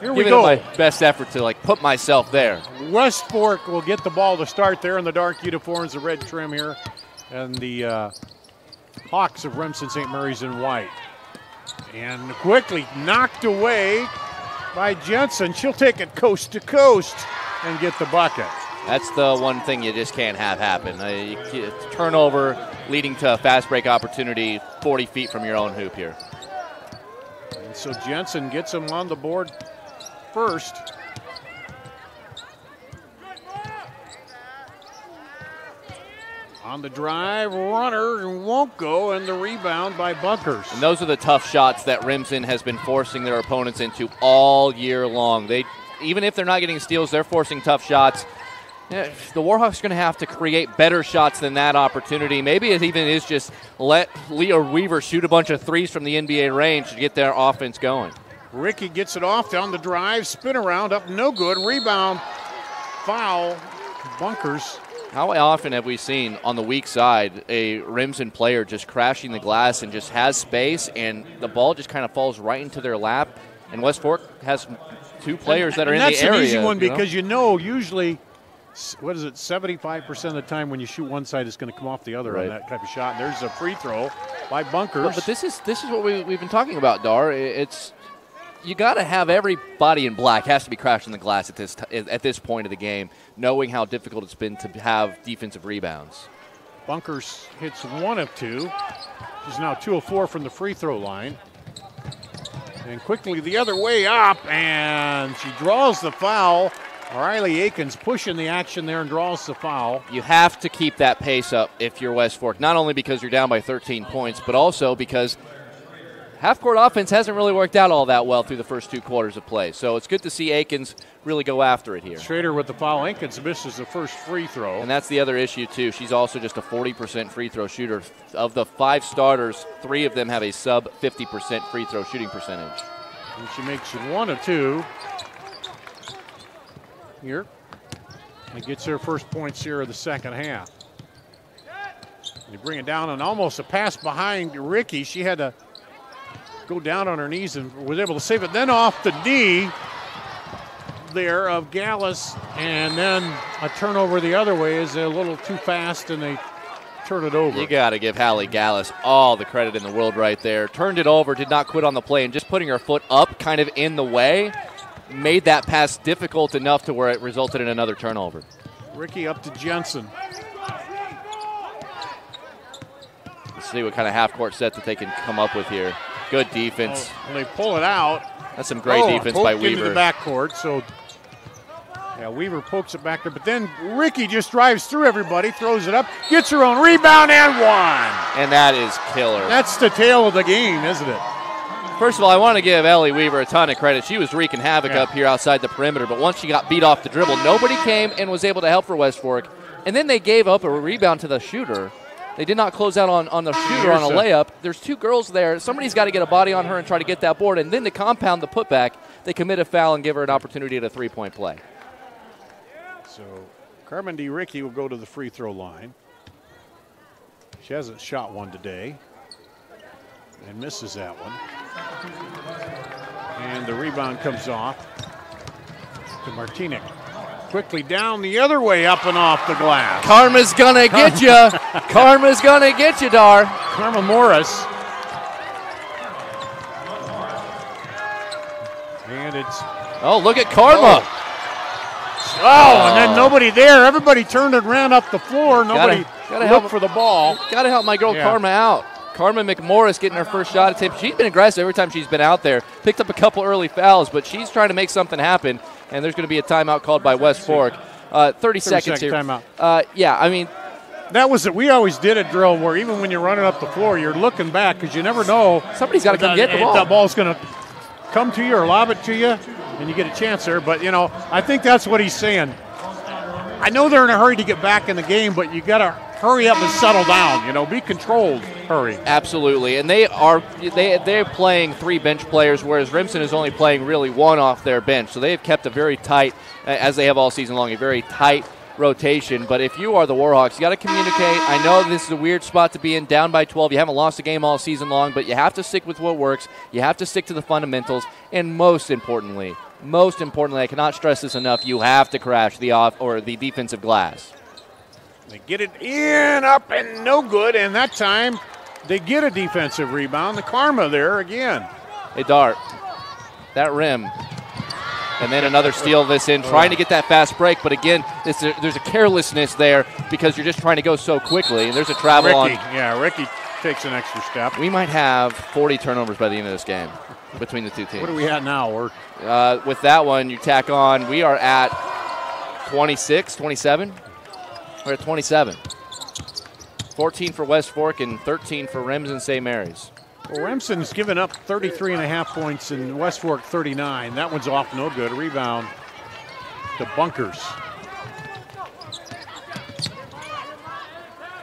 Here we giving go. it my best effort to put myself there. West Fork will get the ball to start there in the dark uniforms, the red trim here, and the Hawks of Remsen St. Mary's in white. And quickly knocked away by Jensen. She'll take it coast to coast and get the bucket. That's the one thing you just can't have happen. Turnover leading to a fast break opportunity 40 feet from your own hoop here. And so Jensen gets him on the board first. On the drive, runner won't go, and the rebound by Bunkers. And those are the tough shots that Remsen has been forcing their opponents into all year long. Even if they're not getting steals, they're forcing tough shots. The Warhawks are going to have to create better shots than that opportunity. Maybe it even is just let Leah Weaver shoot a bunch of threes from the NBA range to get their offense going. Ricky gets it off down the drive, spin around, up no good, rebound, foul, Bunkers. How often have we seen on the weak side a Remsen player just crashing the glass and just has space and the ball just kind of falls right into their lap? And West Fork has two players that are in the area. That's an easy one because usually, 75% of the time when you shoot one side, it's going to come off the other on that type of shot. And there's a free throw by Bunkers. But this is what we've been talking about, Dar. You got to have everybody in black has to be crashing the glass at this point of the game, knowing how difficult it's been to have defensive rebounds. Bunkers hits 1 of 2. She's now 2 of 4 from the free throw line. And quickly the other way up, and she draws the foul. Riley Akins pushing the action there and draws the foul. You have to keep that pace up if you're West Fork, not only because you're down by 13 points, but also because half-court offense hasn't really worked out all that well through the first 2 quarters of play. So it's good to see Akins really go after it here. Schrader with the foul. Akins misses the first free throw. And that's the other issue, too. She's also just a 40% free throw shooter. Of the 5 starters, 3 of them have a sub-50% free throw shooting percentage. And she makes 1 of 2 here. And gets her first points here of the second half. They bring it down and almost a pass behind Ricky. She had to go down on her knees and was able to save it. Then off the knee there of Gallus, and then a turnover the other way is a little too fast, and they turn it over. You got to give Hallie Gallus all the credit in the world right there. Turned it over, did not quit on the play, and just putting her foot up kind of in the way made that pass difficult enough to where it resulted in another turnover. Ricky up to Jensen. Let's see what kind of half-court set that they can come up with here. Good defense. They pull it out. That's some great defense by Weaver. Into the backcourt, so Weaver pokes it back there, but then Ricky just drives through everybody, throws it up, gets her own rebound and 1. And that is killer. That's the tale of the game, isn't it? First of all, I want to give Ellie Weaver a ton of credit. She was wreaking havoc up here outside the perimeter, but once she got beat off the dribble, nobody came and was able to help for West Fork. And then they gave up a rebound to the shooter. They did not close out on the shooter on a layup. There's 2 girls there. Somebody's got to get a body on her and try to get that board. And then to compound the putback, they commit a foul and give her an opportunity at a 3-point play. So Carmen D. Ricky will go to the free throw line. She hasn't shot one today and misses that one. And the rebound comes off to Martinic. Quickly down the other way, up and off the glass. Karma's gonna get you. Karma's gonna get you, Dar. Karma Morris. And it's... Oh, look at Karma. And then nobody there. Everybody turned and ran up the floor. Nobody gotta looked for the ball. Gotta help my girl Karma out. Karma McMorris getting her first shot at tip. She's been aggressive every time she's been out there. Picked up a couple early fouls, but she's trying to make something happen. And there's going to be a timeout called by West Fork. 30 seconds here. Timeout. I mean, that was it. We always did a drill where even when you're running up the floor, you're looking back because you never know. Somebody's got to come get the ball. That ball's going to come to you or lob it to you, and you get a chance there. But, I think that's what he's saying. I know they're in a hurry to get back in the game, but you got to hurry up and settle down. Be controlled. Hurry. Absolutely, and they're playing 3 bench players, whereas Remsen is only playing really 1 off their bench. So they have kept a very tight, as they have all season long, a very tight rotation. But if you are the Warhawks, you got to communicate. I know this is a weird spot to be in, down by 12. You haven't lost a game all season long, but you have to stick with what works. You have to stick to the fundamentals. And most importantly, I cannot stress this enough, you have to crash the defensive glass. They get it in, up, and no good. And that time, they get a defensive rebound. The karma there again. Hey, Dart, that rim. And then another steal this in, trying to get that fast break. But again, there's a carelessness there because you're just trying to go so quickly. And there's a travel on. Yeah, Ricky takes an extra step. We might have 40 turnovers by the end of this game between the two teams. What are we at now? With that one, you tack on, we are at 26, 27. We're at 27. 14 for West Fork and 13 for Remsen St. Mary's. Well, Remsen's given up 33.5 points and West Fork 39. That one's off no good. Rebound to Bunkers.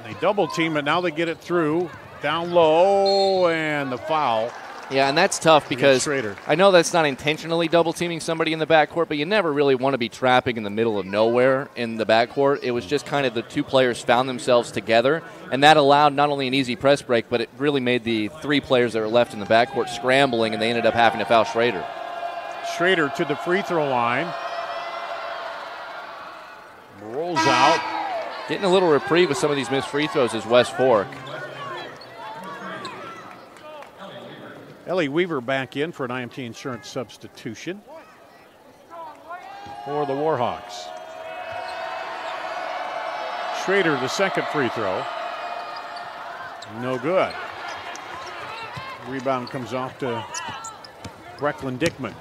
They double team it. Now they get it through. Down low and the foul. Yeah, and that's tough because I know that's not intentionally double teaming somebody in the backcourt, but you never really want to be trapping in the middle of nowhere in the backcourt. It was just kind of the two players found themselves together, and that allowed not only an easy press break, but it really made the three players that were left in the backcourt scrambling, and they ended up having to foul Schrader. Schrader to the free throw line. Rolls out. Getting a little reprieve with some of these missed free throws is West Fork. Ellie Weaver back in for an IMT Insurance substitution for the Warhawks. Schrader, the second free throw. No good. Rebound comes off to Brecklin Dickman.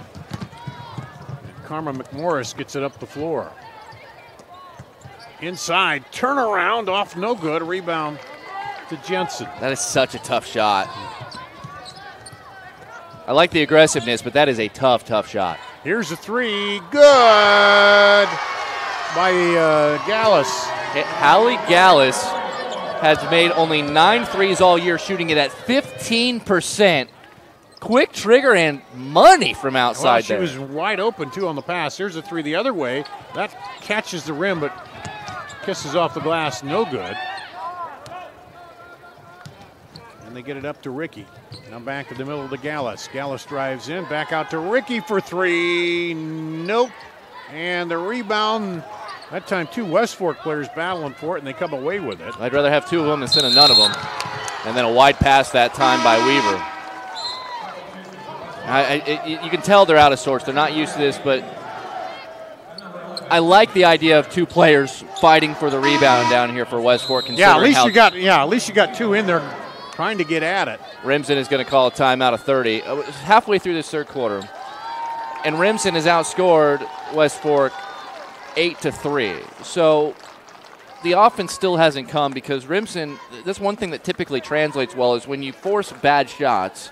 And Karma McMorris gets it up the floor. Inside, turnaround off no good. Rebound to Jensen. That is such a tough shot. I like the aggressiveness, but that is a tough, tough shot. Here's a three. Good by Gallus. Hallie Gallus has made only 9 threes all year, shooting it at 15%. Quick trigger and money from outside there. She was wide open, too, on the pass. Here's a three the other way. That catches the rim, but kisses off the glass. No good. And they get it up to Ricky. Now back to the middle of the Gallus. Gallus drives in, back out to Ricky for three. Nope. And the rebound, that time 2 West Fork players battling for it, and they come away with it. I'd rather have 2 of them instead of none of them. And then a wide pass that time by Weaver. You can tell they're out of sorts. They're not used to this, but I like the idea of 2 players fighting for the rebound down here for West Fork. Yeah, at least you got 2 in there trying to get at it. Remsen is going to call a timeout of 30. Halfway through this third quarter. And Remsen has outscored West Fork 8-3. So the offense still hasn't come because Remsen, that's one thing that typically translates well is when you force bad shots,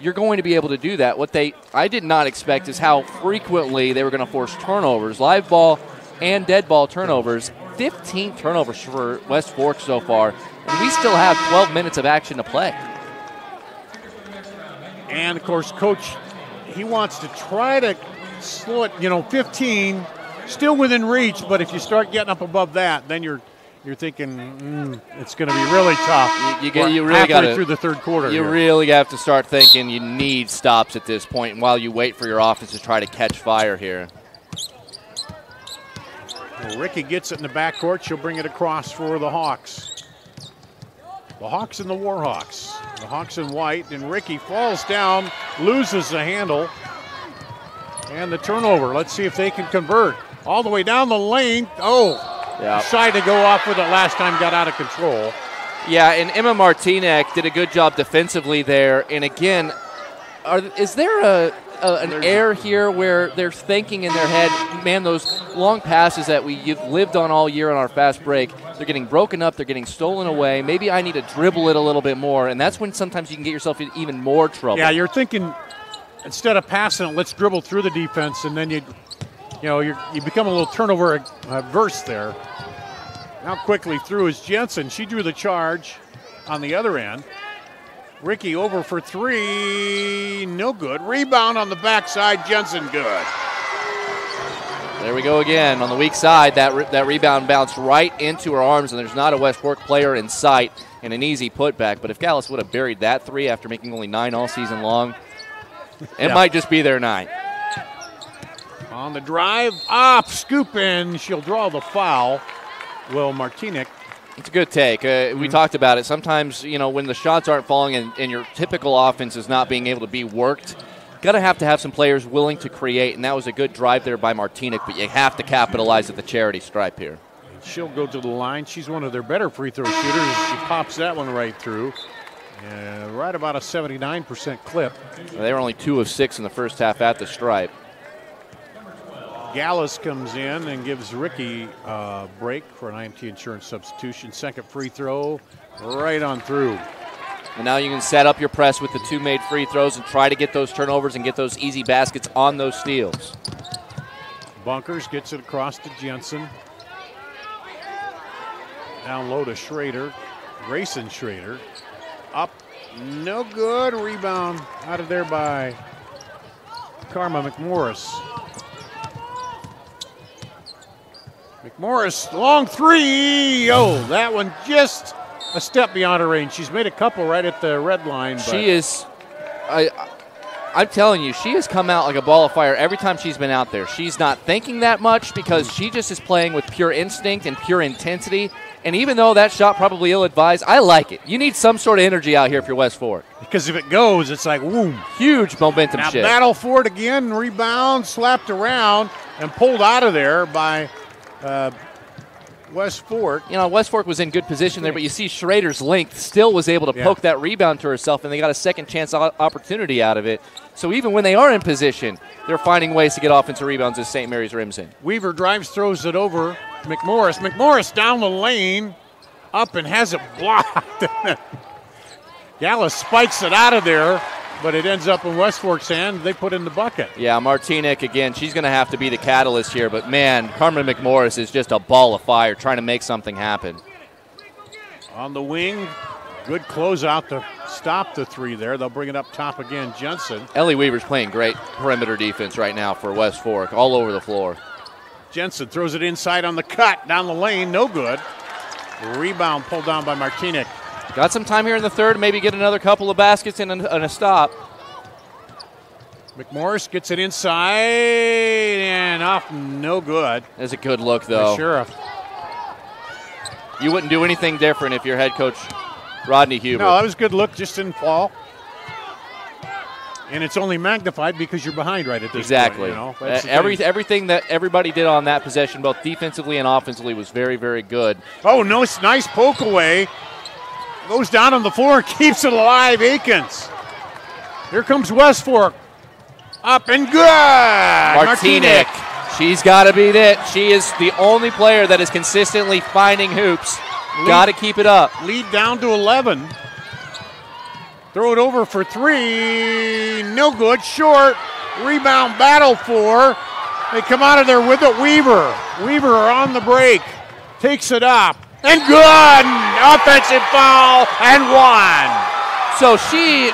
you're going to be able to do that. What I did not expect is how frequently they were going to force turnovers, live ball and dead ball turnovers. 15 turnovers for West Fork so far. And we still have 12 minutes of action to play. And, of course, Coach, he wants to try to slow it, 15, still within reach, but if you start getting up above that, then you're thinking it's going to be really tough. You really got to through the third quarter. You really have to start thinking you need stops at this point while you wait for your offense to try to catch fire here. Well, Ricky gets it in the backcourt. She'll bring it across for the Hawks. The Hawks and the Warhawks. The Hawks in white, and Ricky falls down, loses the handle, and the turnover. Let's see if they can convert. All the way down the lane. Shy to go off with it last time, got out of control. Yeah, and Emma Martinek did a good job defensively there. And again, is there an error here where they're thinking in their head, man, those long passes that you've lived on all year on our fast break, they're getting broken up, they're getting stolen away. Maybe I need to dribble it a little bit more, and that's when sometimes you can get yourself in even more trouble. Yeah, you're thinking instead of passing it, let's dribble through the defense, and then you become a little turnover averse there. Now quickly through is Jensen. She drew the charge on the other end. Ricky over for 3, no good. Rebound on the backside, Jensen good. There we go again. On the weak side, that rebound bounced right into her arms, and there's not a West Fork player in sight, and an easy putback. But if Gallus would have buried that three after making only 9 all season long, it might just be their night. On the drive, up, scoop in. She'll draw the foul. Will Martinic. It's a good take. We talked about it. Sometimes, when the shots aren't falling and your typical offense is not being able to be worked, got to have some players willing to create, and that was a good drive there by Martinic, but you have to capitalize at the charity stripe here. She'll go to the line. She's one of their better free throw shooters. She pops that one right through. Right about a 79% clip. They were only 2 of 6 in the first half at the stripe. Gallus comes in and gives Ricky a break for an IMT insurance substitution. Second free throw, right on through. And now you can set up your press with the 2 made free throws and try to get those turnovers and get those easy baskets on those steals. Bunkers gets it across to Jensen. Down low to Schrader. Grayson Schrader. Up, no good. Rebound out of there by Karma McMorris. McMorris, long three. Oh, that one just a step beyond her range. She's made a couple right at the red line. But she is, I'm telling you, she has come out like a ball of fire every time she's been out there. She's not thinking that much because she just is playing with pure instinct and pure intensity. And even though that shot probably ill-advised, I like it. You need some sort of energy out here if you're West Fork. Because if it goes, it's like, whoom. Huge momentum now shift. Battle for it again, rebound, slapped around, and pulled out of there by West Fork. West Fork was in good position there, but you see Schrader's length still was able to poke that rebound to herself, and they got a second chance opportunity out of it. So even when they are in position, they're finding ways to get offensive rebounds as St. Mary's Remsen. Weaver drives, throws it over. McMorris. McMorris down the lane, up and has it blocked. Gallus spikes it out of there, but it ends up in West Fork's hand. They put in the bucket. Yeah, Martinic, again, she's going to have to be the catalyst here. But, man, Carmen McMorris is just a ball of fire trying to make something happen. On the wing, good closeout to stop the three there. They'll bring it up top again. Jensen. Ellie Weaver's playing great perimeter defense right now for West Fork, all over the floor. Jensen throws it inside on the cut, down the lane, no good. Rebound pulled down by Martinic. Got some time here in the third, maybe get another couple of baskets and a stop. McMorris gets it inside and off, no good. That's a good look, though. Sheriff. You wouldn't do anything different if you're head coach Rodney Huber. No, that was a good look, just didn't fall. And it's only magnified because you're behind right at this exactly. point. Everything that everybody did on that possession, both defensively and offensively, was very, very good. Oh, no, it's nice poke away. Goes down on the floor and keeps it alive, Akins. Here comes West Fork. Up and good. Martinic. She's got to be it. She is the only player that is consistently finding hoops. Got to keep it up. Lead down to 11. Throw it over for three. No good. Short. Rebound battle for. They come out of there with it. Weaver on the break. Takes it up. And good. Offensive foul and one. So she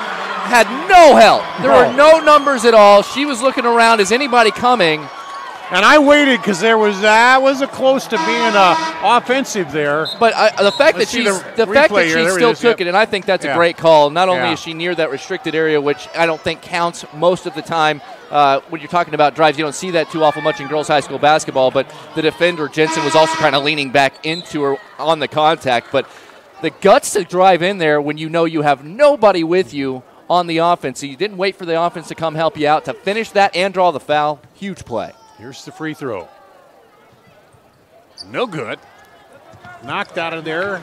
had no help. There were no numbers at all. She was looking around. Is anybody coming? And I waited because that was a close to being offensive there. But the fact that she still took it, and I think that's a great call. Not only is she near that restricted area, which I don't think counts most of the time when you're talking about drives. You don't see that too awful much in girls high school basketball. But the defender, Jensen, was also kind of leaning back into her on the contact. But the guts to drive in there when you know you have nobody with you on the offense. So you didn't wait for the offense to come help you out. To finish that and draw the foul, huge play. Here's the free throw. No good. Knocked out of there.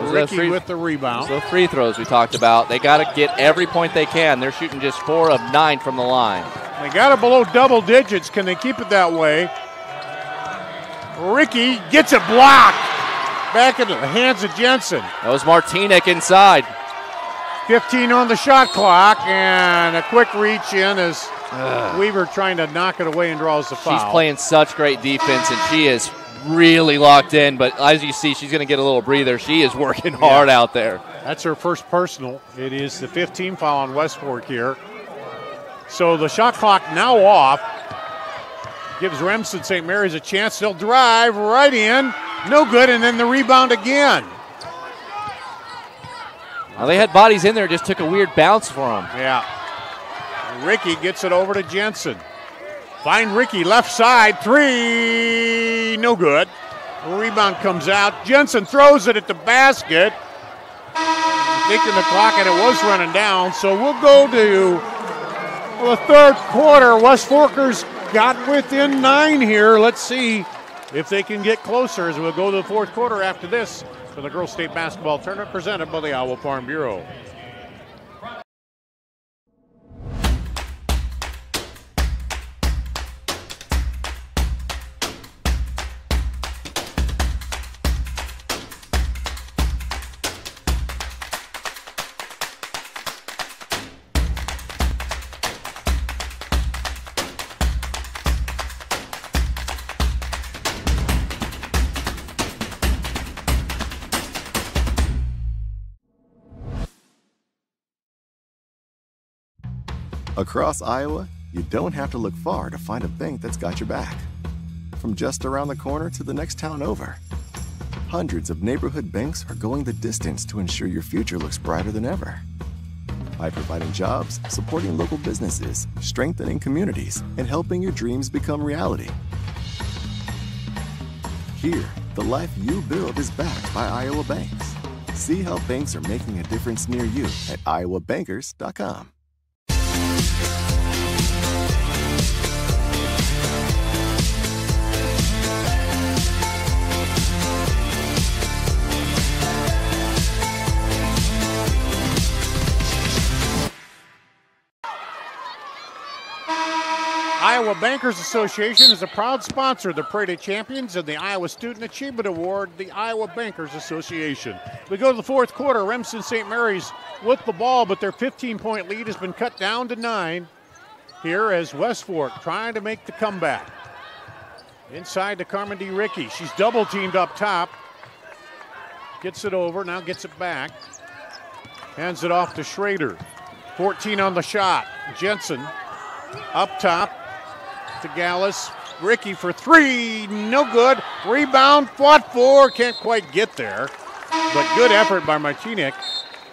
Ricky with the rebound. So free throws we talked about. They got to get every point they can. They're shooting just 4 of 9 from the line. They got it below double digits. Can they keep it that way? Ricky gets it blocked. Back into the hands of Jensen. That was Martinic inside. 15 on the shot clock, and a quick reach in as Weaver trying to knock it away and draws the foul. She's playing such great defense, and she is really locked in. But as you see, she's going to get a little breather. She is working hard out there. That's her first personal. It is the 15th foul on West Fork here. So the shot clock now off. gives Remsen St. Mary's a chance. They'll drive right in. No good, and then the rebound again. Well, they had bodies in there, just took a weird bounce for them. Yeah. And Ricky gets it over to Jensen. Find Ricky, left side, three, no good. The rebound comes out. Jensen throws it at the basket. Thinking the clock, and it was running down. So we'll go to the third quarter. West Forkers got within 9 here. Let's see if they can get closer as we'll go to the fourth quarter after this for the Girls State Basketball Tournament presented by the Iowa Farm Bureau. Across Iowa, you don't have to look far to find a bank that's got your back. From just around the corner to the next town over, hundreds of neighborhood banks are going the distance to ensure your future looks brighter than ever. By providing jobs, supporting local businesses, strengthening communities, and helping your dreams become reality. Here, the life you build is backed by Iowa banks. See how banks are making a difference near you at iowabankers.com. Iowa Bankers Association is a proud sponsor of the Parade of Champions and the Iowa Student Achievement Award, the Iowa Bankers Association. We go to the fourth quarter. Remsen St. Mary's with the ball, but their 15-point lead has been cut down to 9 here as West Fork trying to make the comeback. Inside to Carmen Ricky. She's double-teamed up top. Gets it over, now gets it back. Hands it off to Schrader. 14 on the shot. Jensen up top to Gallus. Ricky for 3, no good. Rebound, fought for, can't quite get there. But good effort by Martinic.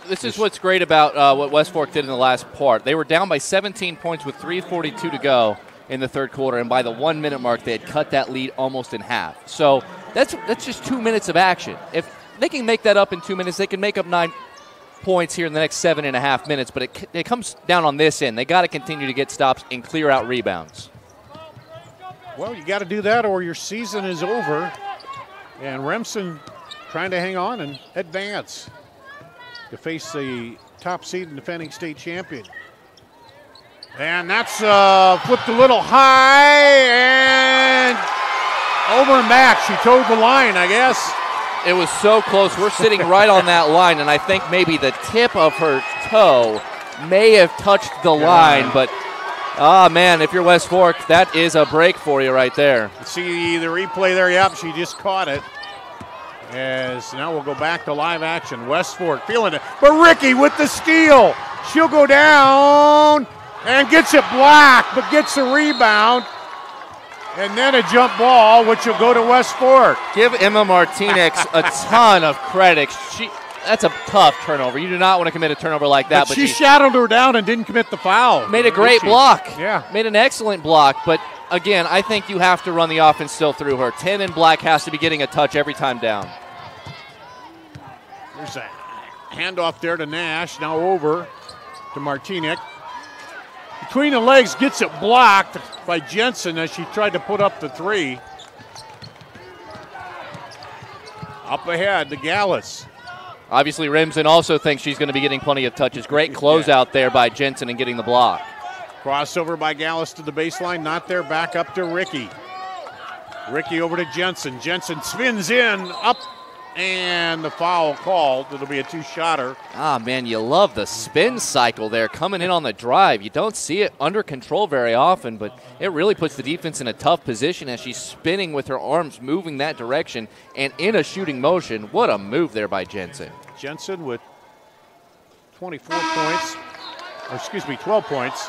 This is what's great about what West Fork did in the last part. They were down by 17 points with 3:42 to go in the third quarter, and by the 1 minute mark, they had cut that lead almost in half. So that's just 2 minutes of action. If they can make that up in 2 minutes, they can make up 9 points here in the next 7.5 minutes, but it comes down on this end. They got to continue to get stops and clear out rebounds. Well, you got to do that or your season is over. And Remsen trying to hang on and advance to face the top seed and defending state champion. And that's flipped a little high and over and back. She towed the line, I guess. It was so close. We're sitting right on that line, and I think maybe the tip of her toe may have touched the line, but man, if you're West Fork, that is a break for you right there. See the replay there, yep, she just caught it. As now we'll go back to live action. West Fork feeling it, but Ricky with the steal. She'll go down and gets it blocked, but gets the rebound. And then a jump ball, which will go to West Fork. Give Emma Martinez a ton of credit. That's a tough turnover. You do not want to commit a turnover like that. But she shadowed her down and didn't commit the foul. Made a great block. Yeah. Made an excellent block. But, again, I think you have to run the offense still through her. 10 in black has to be getting a touch every time down. There's a handoff there to Nash. Now over to Martinic. Between the legs, gets it blocked by Jensen as she tried to put up the 3. Up ahead to Gallus. Obviously, Remsen also thinks she's going to be getting plenty of touches. Great closeout there by Jensen and getting the block. Crossover by Gallus to the baseline. Not there. Back up to Ricky. Ricky over to Jensen. Jensen spins in, up, and the foul called. It'll be a 2-shotter. Ah, man, you love the spin cycle there coming in on the drive. You don't see it under control very often, but it really puts the defense in a tough position as she's spinning with her arms moving that direction and in a shooting motion. What a move there by Jensen. Jensen with 24 points, or 12 points.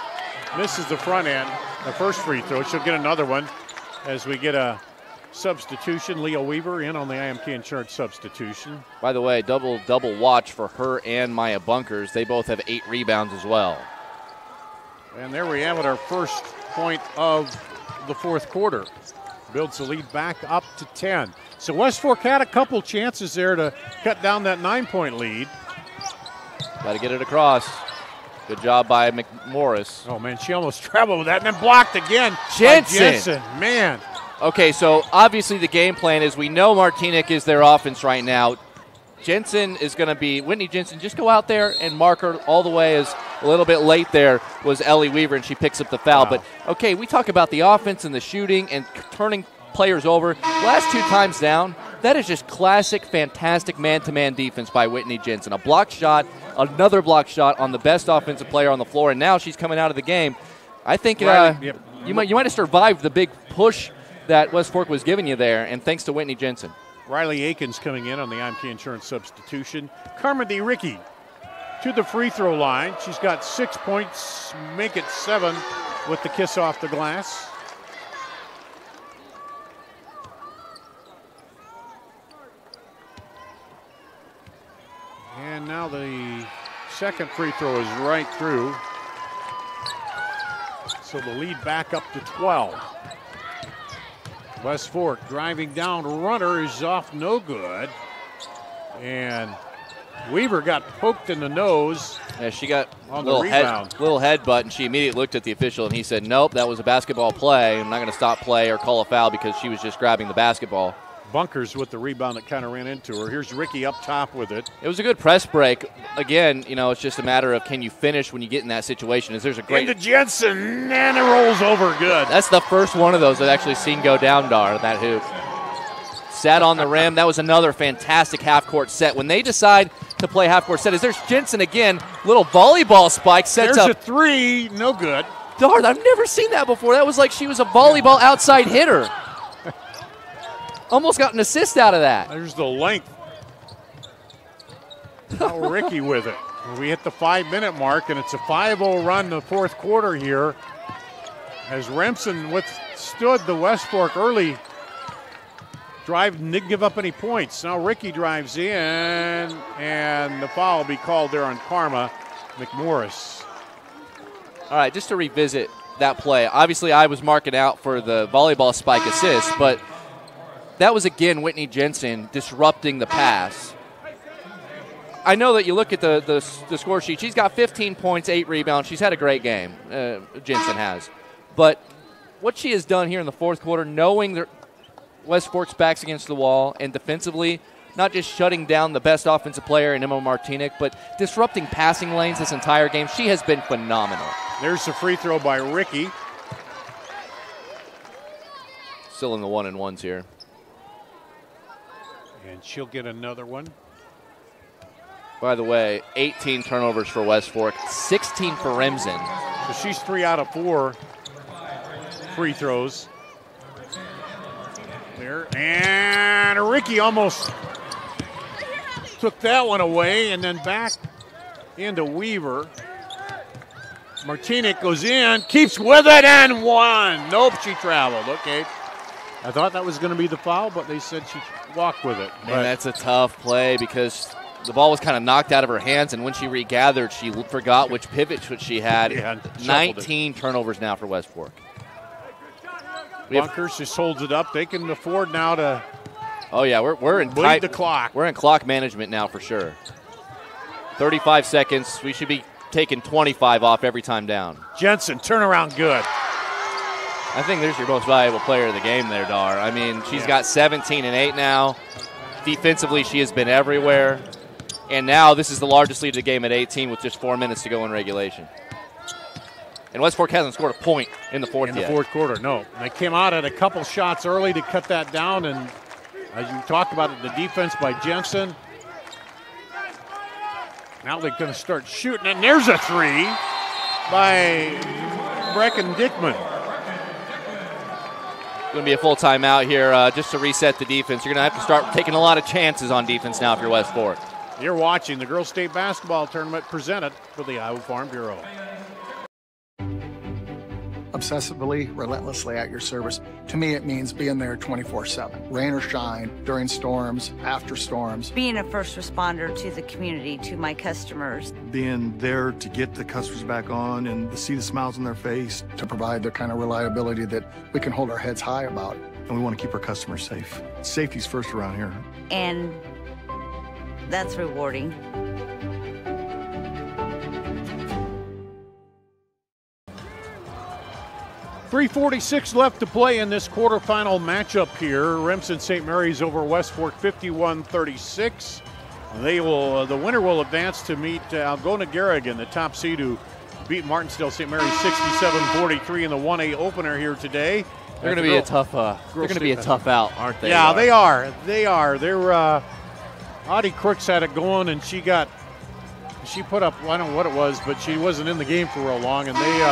Misses the front end, the first free throw. She'll get another one. As we get a substitution, Leo Weaver in on the IMK Insurance substitution. By the way, double watch for her and Maya Bunkers. They both have 8 rebounds as well. And there we have it, our first point of the fourth quarter. Builds the lead back up to 10. So West Fork had a couple chances there to cut down that 9-point lead. Got to get it across. Good job by McMorris. Oh, man, she almost traveled with that and then blocked again. Jensen, man. Okay, so obviously the game plan is we know Martinic is their offense right now. Jensen is going to be, Whitney Jensen, just go out there and mark her all the way. As a little bit late there was Ellie Weaver, and she picks up the foul. Wow. But, okay, we talk about the offense and the shooting and turning players over. Last 2 times down, that is just classic, fantastic man-to-man defense by Whitney Jensen. A block shot, another block shot on the best offensive player on the floor, and now she's coming out of the game. I think you might have survived the big push that West Fork was giving you there, and thanks to Whitney Jensen. Riley Akins coming in on the IMK Insurance substitution. Carmen DeRicky to the free throw line. She's got 6 points, make it 7 with the kiss off the glass. And now the second free throw is right through. So the lead back up to 12. West Fork driving down, runner is off, no good. And Weaver got poked in the nose. Yeah, she got on little the rebound. Little headbutt, and she immediately looked at the official, and he said, nope, that was a basketball play. I'm not going to stop play or call a foul because she was just grabbing the basketball. Bunkers with the rebound that kind of ran into her. Here's Ricky up top with it. It was a good press break. Again, you know, it's just a matter of can you finish when you get in that situation. There's a great into Jensen, and it rolls over good. That's the first one of those I've actually seen go down, Dar, that hoop. Sat on the rim. That was another fantastic half-court set. When they decide to play half-court set, there's Jensen again. Little volleyball spike sets There's up. a 3, no good. Dar, I've never seen that before. That was like she was a volleyball outside hitter. Almost got an assist out of that. There's the length. Now Ricky with it. We hit the 5-minute mark, and it's a 5-0 run in the fourth quarter here as Remsen withstood the West Fork early drive and didn't give up any points. Now Ricky drives in, and the foul will be called there on Karma McMorris. All right, just to revisit that play. Obviously, I was marking out for the volleyball spike assist, but that was, again, Whitney Jensen disrupting the pass. I know that you look at the score sheet. She's got 15 points, 8 rebounds. She's had a great game, Jensen has. But what she has done here in the fourth quarter, knowing that West Fork's back's against the wall, and defensively, not just shutting down the best offensive player in Emma Martinic, but disrupting passing lanes this entire game, she has been phenomenal. There's the free throw by Ricky. Still in the 1-and-1s here. And she'll get another one. By the way, 18 turnovers for West Fork, 16 for Remsen. So she's 3 out of 4 free throws. There. And Ricky almost took that one away, and then back into Weaver. Martinic goes in, keeps with it, and one. Nope, she traveled. Okay. I thought that was going to be the foul, but they said she walked with it. Man, that's a tough play because the ball was kind of knocked out of her hands, and when she regathered, she forgot which pivot she had. Yeah, 19 turnovers now for West Fork. Bunkers just holds it up. They can afford now to. Oh yeah, we're in bleed the clock. We're in clock management now for sure. 35 seconds. We should be taking 25 off every time down. Jensen, turnaround good. I think there's your most valuable player of the game there, Dar. I mean, she's got 17 and 8 now. Defensively, she has been everywhere. And now this is the largest lead of the game at 18 with just 4 minutes to go in regulation. And West Fork hasn't scored a point in the fourth yet. In the fourth quarter, no. They came out at a couple shots early to cut that down, and as you talked about it, the defense by Jensen. Now they're going to start shooting, and there's a 3 by Brecken Dickman. Going to be a full timeout here just to reset the defense. You're going to have to start taking a lot of chances on defense now if you're West Fork. You're watching the Girls State Basketball Tournament presented for the Iowa Farm Bureau. obsessively, relentlessly at your service. To me, it means being there 24/7, rain or shine, during storms, after storms. Being a first responder to the community, to my customers. Being there to get the customers back on and to see the smiles on their face. To provide the kind of reliability that we can hold our heads high about. And we want to keep our customers safe. Safety's first around here. And that's rewarding. .346 left to play in this quarterfinal matchup here. Remsen St. Mary's over West Fork 51-36. The winner will advance to meet Algona Garrigan, the top seed who beat Martinsdale St. Mary's 67-43 in the 1A opener here today. They're going to be a tough. They're going to be a tough out, aren't they? Yeah, they are. They are. They're. Audie Crooks had it going, and she put up. I don't know what it was, but she wasn't in the game for real long, and they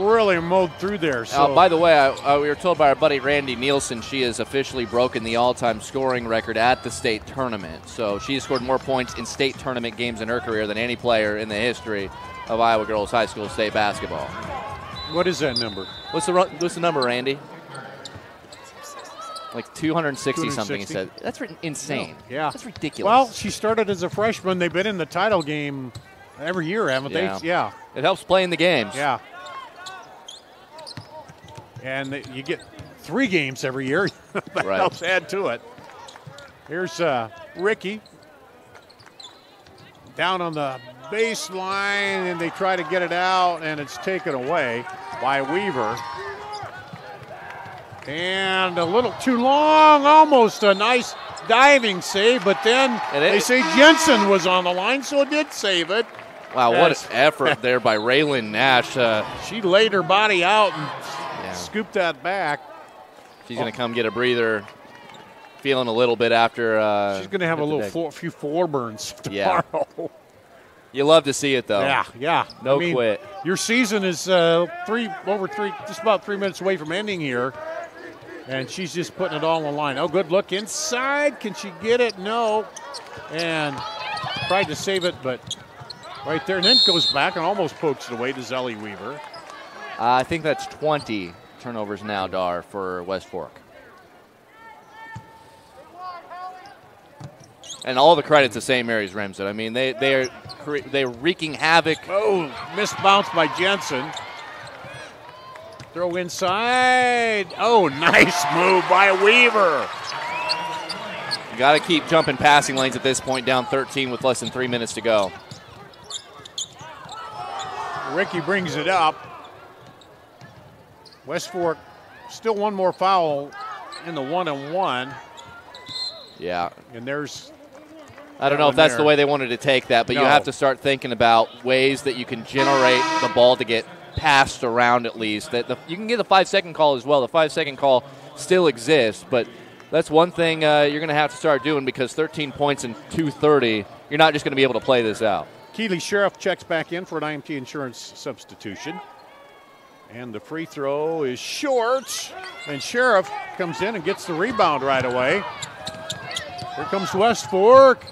really mowed through there. So. By the way, we were told by our buddy Randy Nielsen she has officially broken the all-time scoring record at the state tournament. So she has scored more points in state tournament games in her career than any player in the history of Iowa Girls High School state basketball. What is that number? What's the number, Randy? Like 260 something, he said. That's insane. Yeah. That's ridiculous. Well, she started as a freshman. They've been in the title game every year, haven't they? Yeah. It helps playing the games. Yeah. And you get 3 games every year. That helps add to it. Here's Ricky. Down on the baseline, and they try to get it out, and it's taken away by Weaver. And a little too long, almost a nice diving save, but then they say Jensen was on the line, so it did save it. Wow, what an effort there by Raylan Nash. She laid her body out and scooped that back. She's going to come get a breather, feeling a little bit after. She's going to have a few floor burns tomorrow. Yeah. You love to see it, though. Yeah. No quit. Your season is just about 3 minutes away from ending here. And she's just putting it all on the line. Oh, good look inside. Can she get it? No. And tried to save it, but right there. And then goes back and almost pokes it away to Zelly Weaver. I think that's 20 turnovers now, Dar, for West Fork. And all the credit to St. Mary's Remsen. I mean, they're wreaking havoc. Oh, missed bounce by Jensen. Throw inside. Oh, nice move by Weaver. You got to keep jumping passing lanes at this point, down 13 with less than 3 minutes to go. Ricky brings it up. West Fork still one more foul in the 1-on-1. Yeah. And there's... I don't know if that's the way they wanted to take that, but you have to start thinking about ways that you can generate the ball to get passed around at least. You can get the 5-second call as well. The 5-second call still exists, but that's one thing you're going to have to start doing because 13 points in 2:30, you're not just going to be able to play this out. Keeley Sheriff checks back in for an IMT insurance substitution. And the free throw is short. And Sheriff comes in and gets the rebound right away. Here comes West Fork.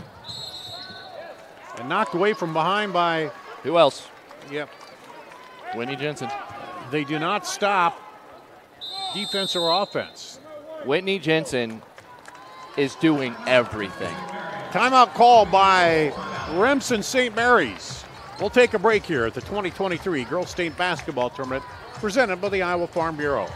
And knocked away from behind by... Who else? Yep. Whitney Jensen. They do not stop defense or offense. Whitney Jensen is doing everything. Timeout call by Remsen St. Mary's. We'll take a break here at the 2023 Girls State Basketball Tournament presented by the Iowa Farm Bureau.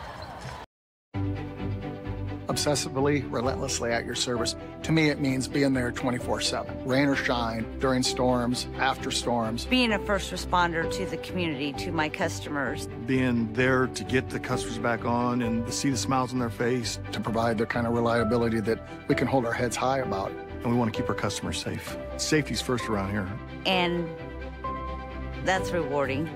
Obsessively, relentlessly at your service. To me, it means being there 24/7, rain or shine, during storms, after storms. Being a first responder to the community, to my customers. Being there to get the customers back on and to see the smiles on their face. To provide the kind of reliability that we can hold our heads high about. And we want to keep our customers safe. Safety's first around here. And that's rewarding.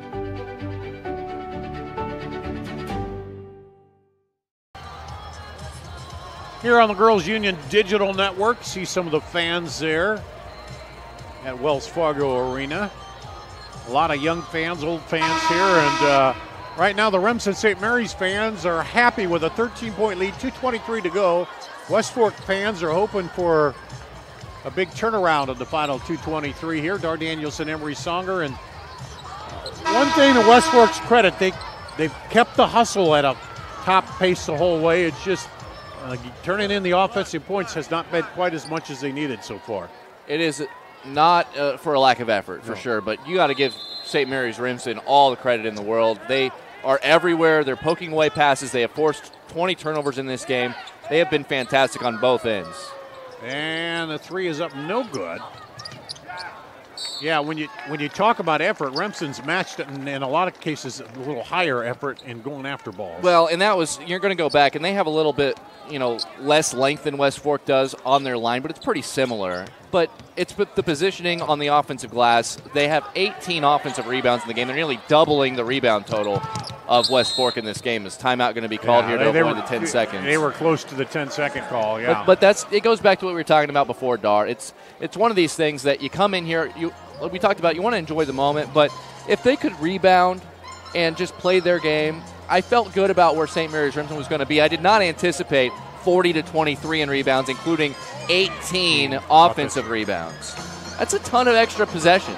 Here on the Girls Union Digital Network, see some of the fans there at Wells Fargo Arena. A lot of young fans, old fans here, and right now the Remsen St. Mary's fans are happy with a 13-point lead, 2:23 to go. West Fork fans are hoping for a big turnaround of the final 2:23 here. Dar Danielson, Emery Songer, and one thing to West Fork's credit, they they've kept the hustle at a top pace the whole way. It's just turning in the offensive points has not been quite as much as they needed so far. It is not for a lack of effort, for sure, but you got to give St. Mary's Remsen all the credit in the world. They are everywhere. They're poking away passes. They have forced 20 turnovers in this game. They have been fantastic on both ends. And the three is up, no good. Yeah, when you talk about effort, Remsen's matched it in a lot of cases a little higher effort in going after balls. Well, and that was, you're going to go back, and they have a little bit, less length than West Fork does on their line, but it's pretty similar. But it's the positioning on the offensive glass. They have 18 offensive rebounds in the game. They're nearly doubling the rebound total of West Fork in this game. Is timeout going to be called here to avoid the 10 seconds? They were close to the 10-second call, yeah. But it goes back to what we were talking about before, Dar. It's one of these things that you come in here, like we talked about, you want to enjoy the moment, but if they could rebound and just play their game, I felt good about where St. Mary's Remsen was going to be. I did not anticipate 40 to 23 in rebounds, including 18 offensive rebounds. That's a ton of extra possessions.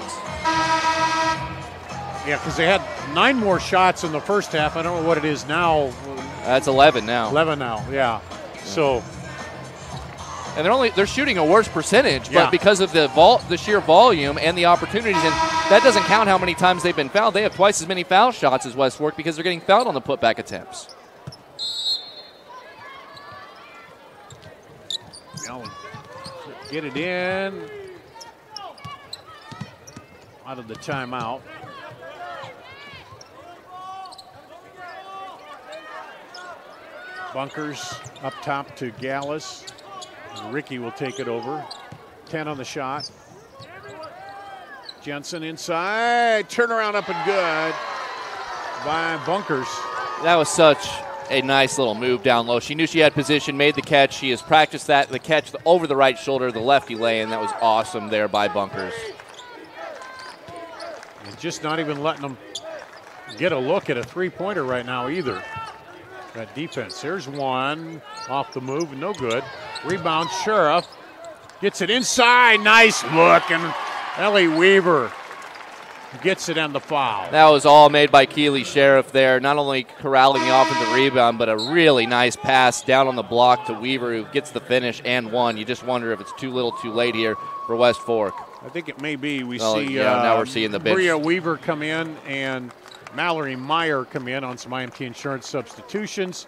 Yeah, because they had 9 more shots in the first half. I don't know what it is now. That's 11 now. 11 now, yeah. So, and they're shooting a worse percentage, but because of the sheer volume and the opportunities, and that doesn't count how many times they've been fouled. They have twice as many foul shots as West Fork because they're getting fouled on the putback attempts. Get it in. Out of the timeout. Bunkers up top to Gallus. Ricky will take it over. 10 on the shot. Jensen inside. Turnaround up and good by Bunkers. That was such a nice little move down low. She knew she had position, made the catch. She has practiced that, the catch over the right shoulder, the lefty lay-in. That was awesome there by Bunkers. And just not even letting them get a look at a three-pointer right now either. That defense. There's one off the move, no good. Rebound, Sheriff gets it inside. Nice look, and Ellie Weaver gets it on the foul. That was all made by Keely Sheriff there, not only corralling the offensive rebound, but a really nice pass down on the block to Weaver, who gets the finish and one. You just wonder if it's too little too late here for West Fork. I think it may be. Now we're seeing the bench. Bria Weaver come in and Mallory Meyer come in on some IMT insurance substitutions.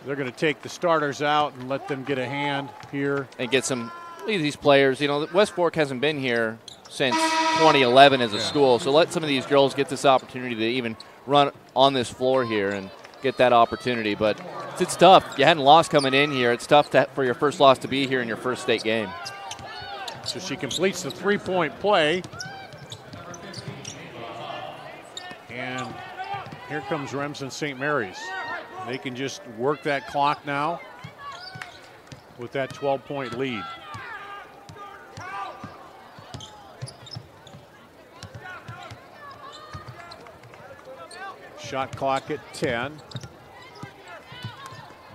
They're going to take the starters out and let them get a hand here. And get some of these players. West Fork hasn't been here since 2011 as a school, so let some of these girls get this opportunity to even run on this floor here and get that opportunity. But it's tough. You hadn't lost coming in here. It's tough for your first loss to be here in your first state game. So she completes the three-point play. And here comes Remsen St. Mary's. They can just work that clock now with that 12-point lead. Shot clock at 10.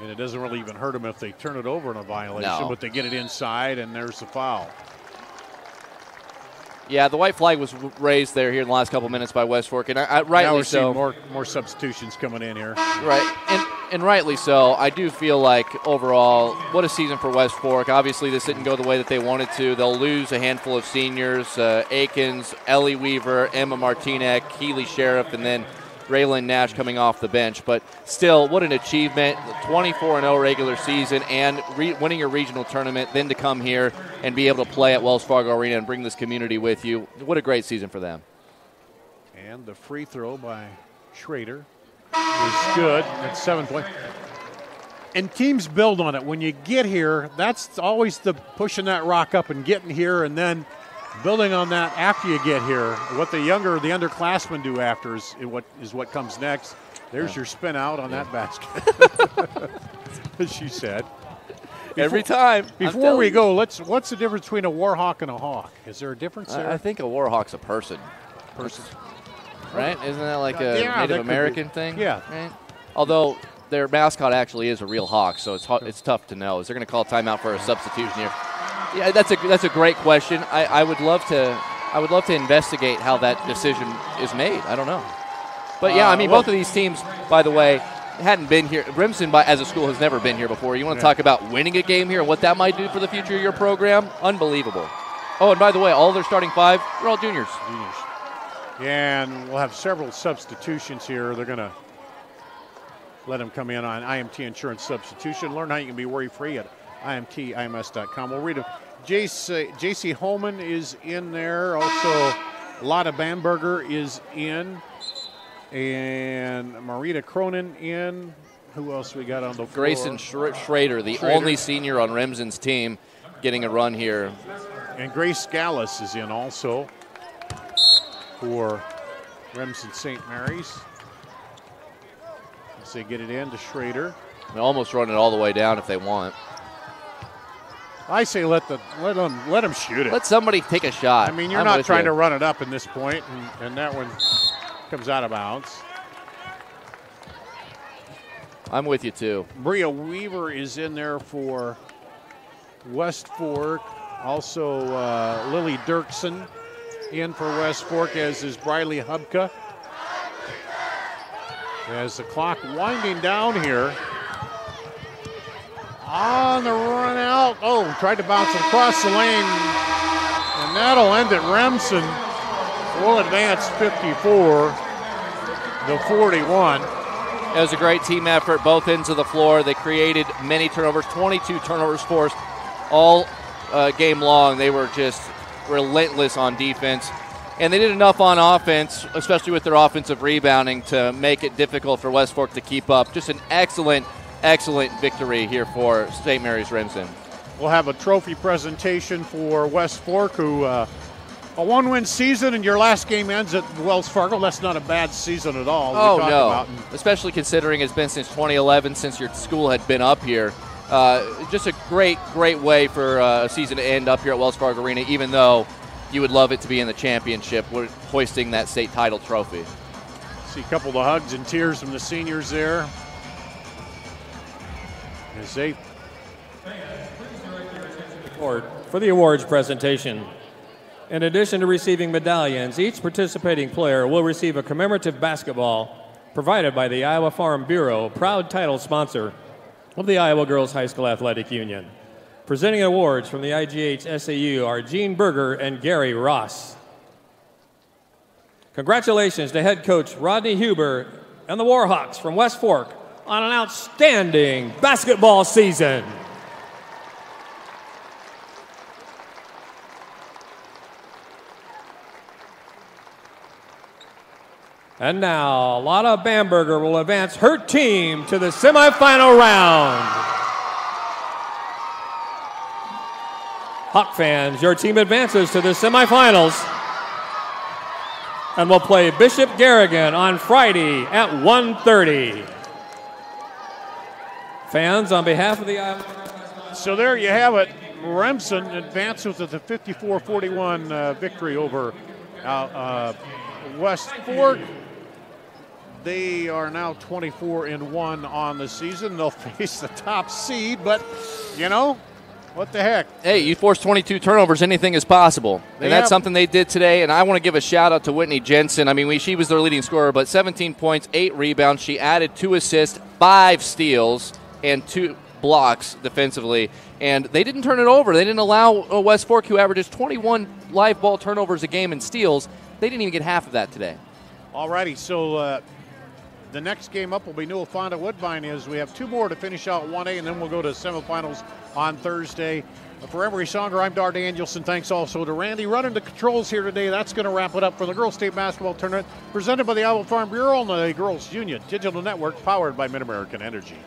And it doesn't really even hurt them if they turn it over in a violation, but they get it inside, and there's the foul. Yeah, the white flag was raised there here in the last couple minutes by West Fork, and rightly now we're so. Seeing more substitutions coming in here. Right, and rightly so. I do feel like overall, what a season for West Fork. Obviously, this didn't go the way that they wanted to. They'll lose a handful of seniors: Akins, Ellie Weaver, Emma Martinek, Keely Sheriff, and then Raylan Nash coming off the bench. But still, what an achievement. 24-0 regular season and winning a regional tournament, then to come here and be able to play at Wells Fargo Arena and bring this community with you. What a great season for them. And the free throw by Schrader is good at 7 points. And teams build on it. When you get here, that's always the pushing that rock up and getting here and then building on that after you get here. What the underclassmen do after is what comes next. There's your spin out on that basket, as she said. Every time. Before we go, what's the difference between a Warhawk and a Hawk? Is there a difference there? I think a Warhawk's a person. Right? Isn't that like a Native American thing? Yeah. Right? Although their mascot actually is a real hawk, so it's tough to know. Is they're going to call timeout for a substitution here? Yeah, that's a great question. I would love to investigate how that decision is made. I don't know. But yeah, I mean, both of these teams by the way, hadn't been here. Remsen, as a school, has never been here before. You want to talk about winning a game here and what that might do for the future of your program? Unbelievable. Oh, and by the way, all their starting 5 are all juniors. Yeah, and we'll have several substitutions here. They're going to let them come in on IMT Insurance Substitution. Learn how you can be worry-free at IMTIMS.com. We'll read them. J.C. Holman is in there. Also, Lotta Bamberger is in. And Marita Cronin in. Who else we got on the floor? Grayson Schrader, the only senior on Remsen's team, getting a run here. And Grace Gallus is in also for Remsen St. Mary's. As they get it in to Schrader. They almost run it all the way down if they want. I say let them shoot it. Let somebody take a shot. I mean, you're not trying to run it up in this point, and that one comes out of bounds. I'm with you too. Bria Weaver is in there for West Fork. Also, Lily Dirksen in for West Fork, as is Briley Hubka. As the clock winding down here. On the run out. Oh, tried to bounce it across the lane. And that'll end it. Remsen will advance 54-41. It was a great team effort, both ends of the floor. They created many turnovers, 22 turnovers forced all game long. They were just relentless on defense. And they did enough on offense, especially with their offensive rebounding, to make it difficult for West Fork to keep up. Just an excellent victory here for St. Mary's Remsen. We'll have a trophy presentation for West Fork, who a one-win season, and your last game ends at Wells Fargo. That's not a bad season at all. Oh, no. Especially considering it's been since 2011, since your school had been up here. Just a great way for a season to end up here at Wells Fargo Arena, even though you would love it to be in the championship, hoisting that state title trophy. See a couple of hugs and tears from the seniors there. As they for the awards presentation. In addition to receiving medallions, each participating player will receive a commemorative basketball provided by the Iowa Farm Bureau, proud title sponsor of the Iowa Girls High School Athletic Union. Presenting awards from the IGHSAU are Gene Berger and Gary Ross. Congratulations to head coach Rodney Huber and the Warhawks from West Fork on an outstanding basketball season. And now, Lotta Bamberger will advance her team to the semifinal round. Hawk fans, your team advances to the semifinals and will play Bishop Garrigan on Friday at 1:30. Fans, on behalf of the Iowa. So there you have it. Remsen advances with a 54-41 victory over West Fork. They are now 24-1 on the season. They'll face the top seed, but you know, what the heck? Hey, you force 22 turnovers, anything is possible. And that's something they did today. And I want to give a shout out to Whitney Jensen. I mean, she was their leading scorer, but 17 points, 8 rebounds. She added 2 assists, 5 steals, and 2 blocks defensively. And they didn't turn it over. They didn't allow West Fork, who averages 21 live ball turnovers a game and steals. They didn't even get half of that today. All righty, so the next game up will be Newell Fonda Woodbine. We have 2 more to finish out 1A, and then we'll go to semifinals on Thursday. For Emery Songer, I'm Dar Danielson. Thanks also to Randy running the controls here today. That's going to wrap it up for the Girls State Basketball Tournament presented by the Iowa Farm Bureau and the Girls Union Digital Network, powered by Mid-American Energy.